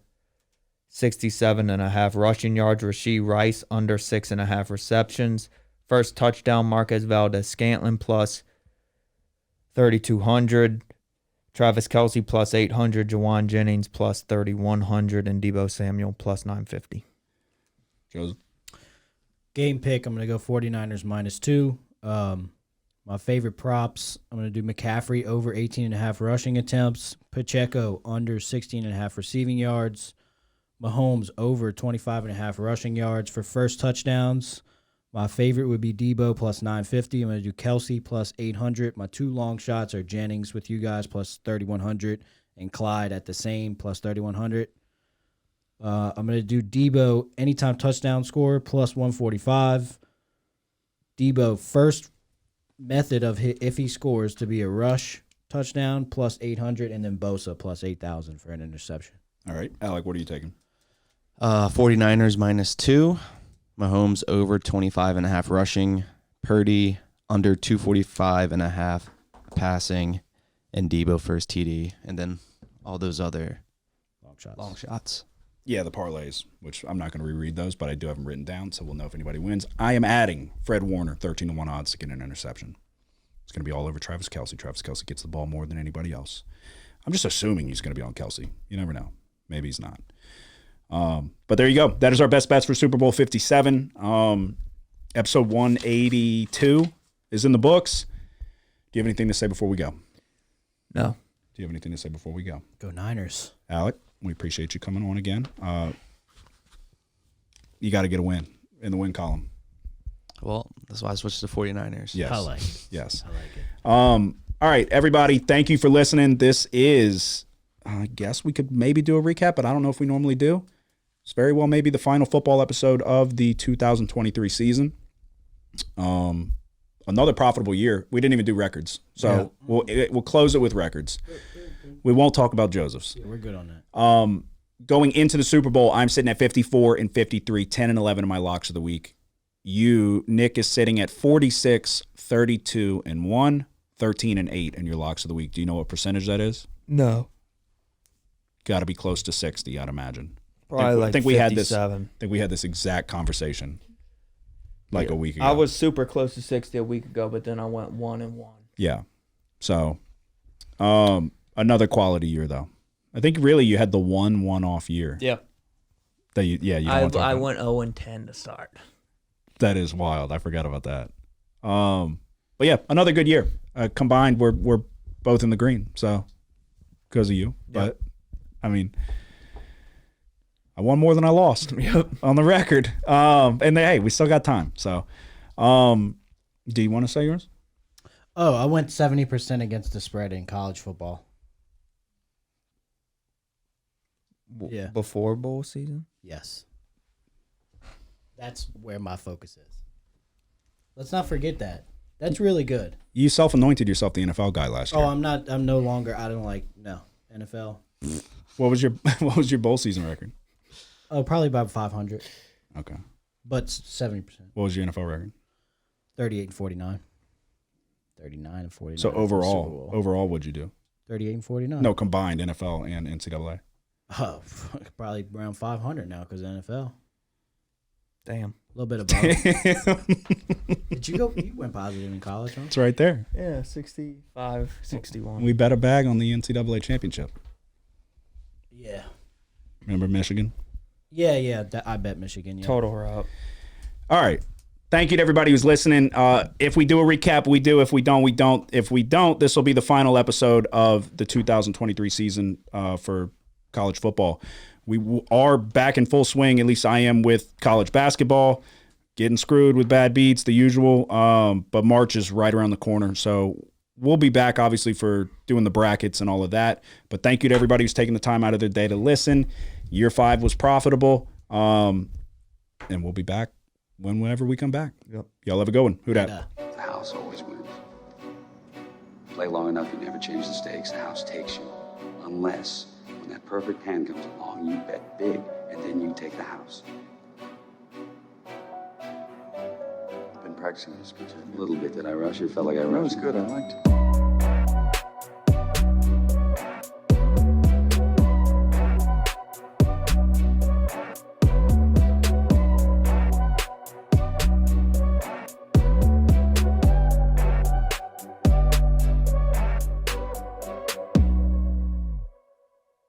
67.5 rushing yards. Rashee Rice under 6.5 receptions. First touchdown, Marquez Valdez-Scantling plus 3,200. Travis Kelce plus 800. Juwan Jennings plus 3,100. And Deebo Samuel plus 950. Joseph? Game pick, I'm going to go 49ers -2. My favorite props, I'm going to do McCaffrey over 18.5 rushing attempts. Pacheco under 16.5 receiving yards. Mahomes over 25.5 rushing yards for first touchdowns. My favorite would be Deebo plus 950. I'm going to do Kelce plus 800. My two long shots are Jennings with you guys plus 3,100 and Clyde at the same plus 3,100. I'm going to do Deebo anytime touchdown score plus 145. Deebo first method of if he scores to be a rush touchdown plus 800, and then Bosa plus 8,000 for an interception. All right. Alec, what are you taking? 49ers -2. Mahomes over 25.5 rushing. Purdy under 245.5 passing. And Deebo first TD. And then all those other long shots. Yeah, the parlays, which I'm not going to reread those, but I do have them written down, so we'll know if anybody wins. I am adding Fred Warner, 13-1 odds to get an interception. It's going to be all over Travis Kelce. Travis Kelce gets the ball more than anybody else. I'm just assuming he's going to be on Kelce. You never know. Maybe he's not. But there you go. That is our best bets for Super Bowl 57. Episode 182 is in the books. Do you have anything to say before we go? No. Do you have anything to say before we go? Go Niners. Alec, we appreciate you coming on again. You got to get a win in the win column. Well, that's why I switched to 49ers. Yes. I like it. Yes. I like it. All right, everybody. Thank you for listening. This is, I guess we could maybe do a recap, but I don't know if we normally do. It's very well maybe the final football episode of the 2023 season. Another profitable year. We didn't even do records, so we'll close it with records. We won't talk about Joseph's. Yeah, we're good on that. Going into the Super Bowl, I'm sitting at 54 and 53, 10 and 11 in my locks of the week. Nick, is sitting at 46, 32 and 1, 13 and 8 in your locks of the week. Do you know what percentage that is? No. Got to be close to 60, I'd imagine. Probably I think like we 57. I think we had this exact conversation like a week ago. I was super close to 60 a week ago, but then I went 1-1. Yeah. So, another quality year though. I think really you had the one-off year. Yep. That you don't I want to talk about. went 0-10 to start. That is wild. I forgot about that. But yeah, another good year. Combined, we're both in the green. So, because of you. Yep. But I mean, I won more than I lost. Yep. On the record. And hey, we still got time. So, do you want to say yours? Oh, I went 70% against the spread in college football. Yeah. Before bowl season? Yes. That's where my focus is. Let's not forget that. That's really good. You self-anointed yourself the NFL guy last year. Oh, I'm no longer. I don't like NFL. What was your bowl season record? Oh, probably about 500, Okay. but 70%. What was your NFL record? 38 and 49. 39 and 49. So for the Super overall, Bowl. what'd you do? 38 and 49. No, combined NFL and NCAA. Oh, probably around 500 now because NFL. Damn. A little bit of both. Did you go? You went positive in college, huh? It's right there. Yeah, 65, 61. We bet a bag on the NCAA championship. Yeah. Remember Michigan? Yeah. I bet Michigan. Yeah. Total her up. All right. Thank you to everybody who's listening. If we do a recap, we do. If we don't, we don't. If we don't, this will be the final episode of the 2023 season for college football. We are back in full swing, at least I am, with college basketball, getting screwed with bad beats, the usual. But March is right around the corner. So we'll be back, obviously, for doing the brackets and all of that. But thank you to everybody who's taking the time out of their day to listen. Year 5 was profitable. And we'll be back whenever we come back. Yep. Y'all have a good one. Who dat? The house always wins. Play long enough, you never change the stakes. The house takes you. Unless, when that perfect hand comes along, you bet big, and then you take the house. I've been practicing this a little bit. Did I rush it? Felt like I rushed. That was good. I liked it.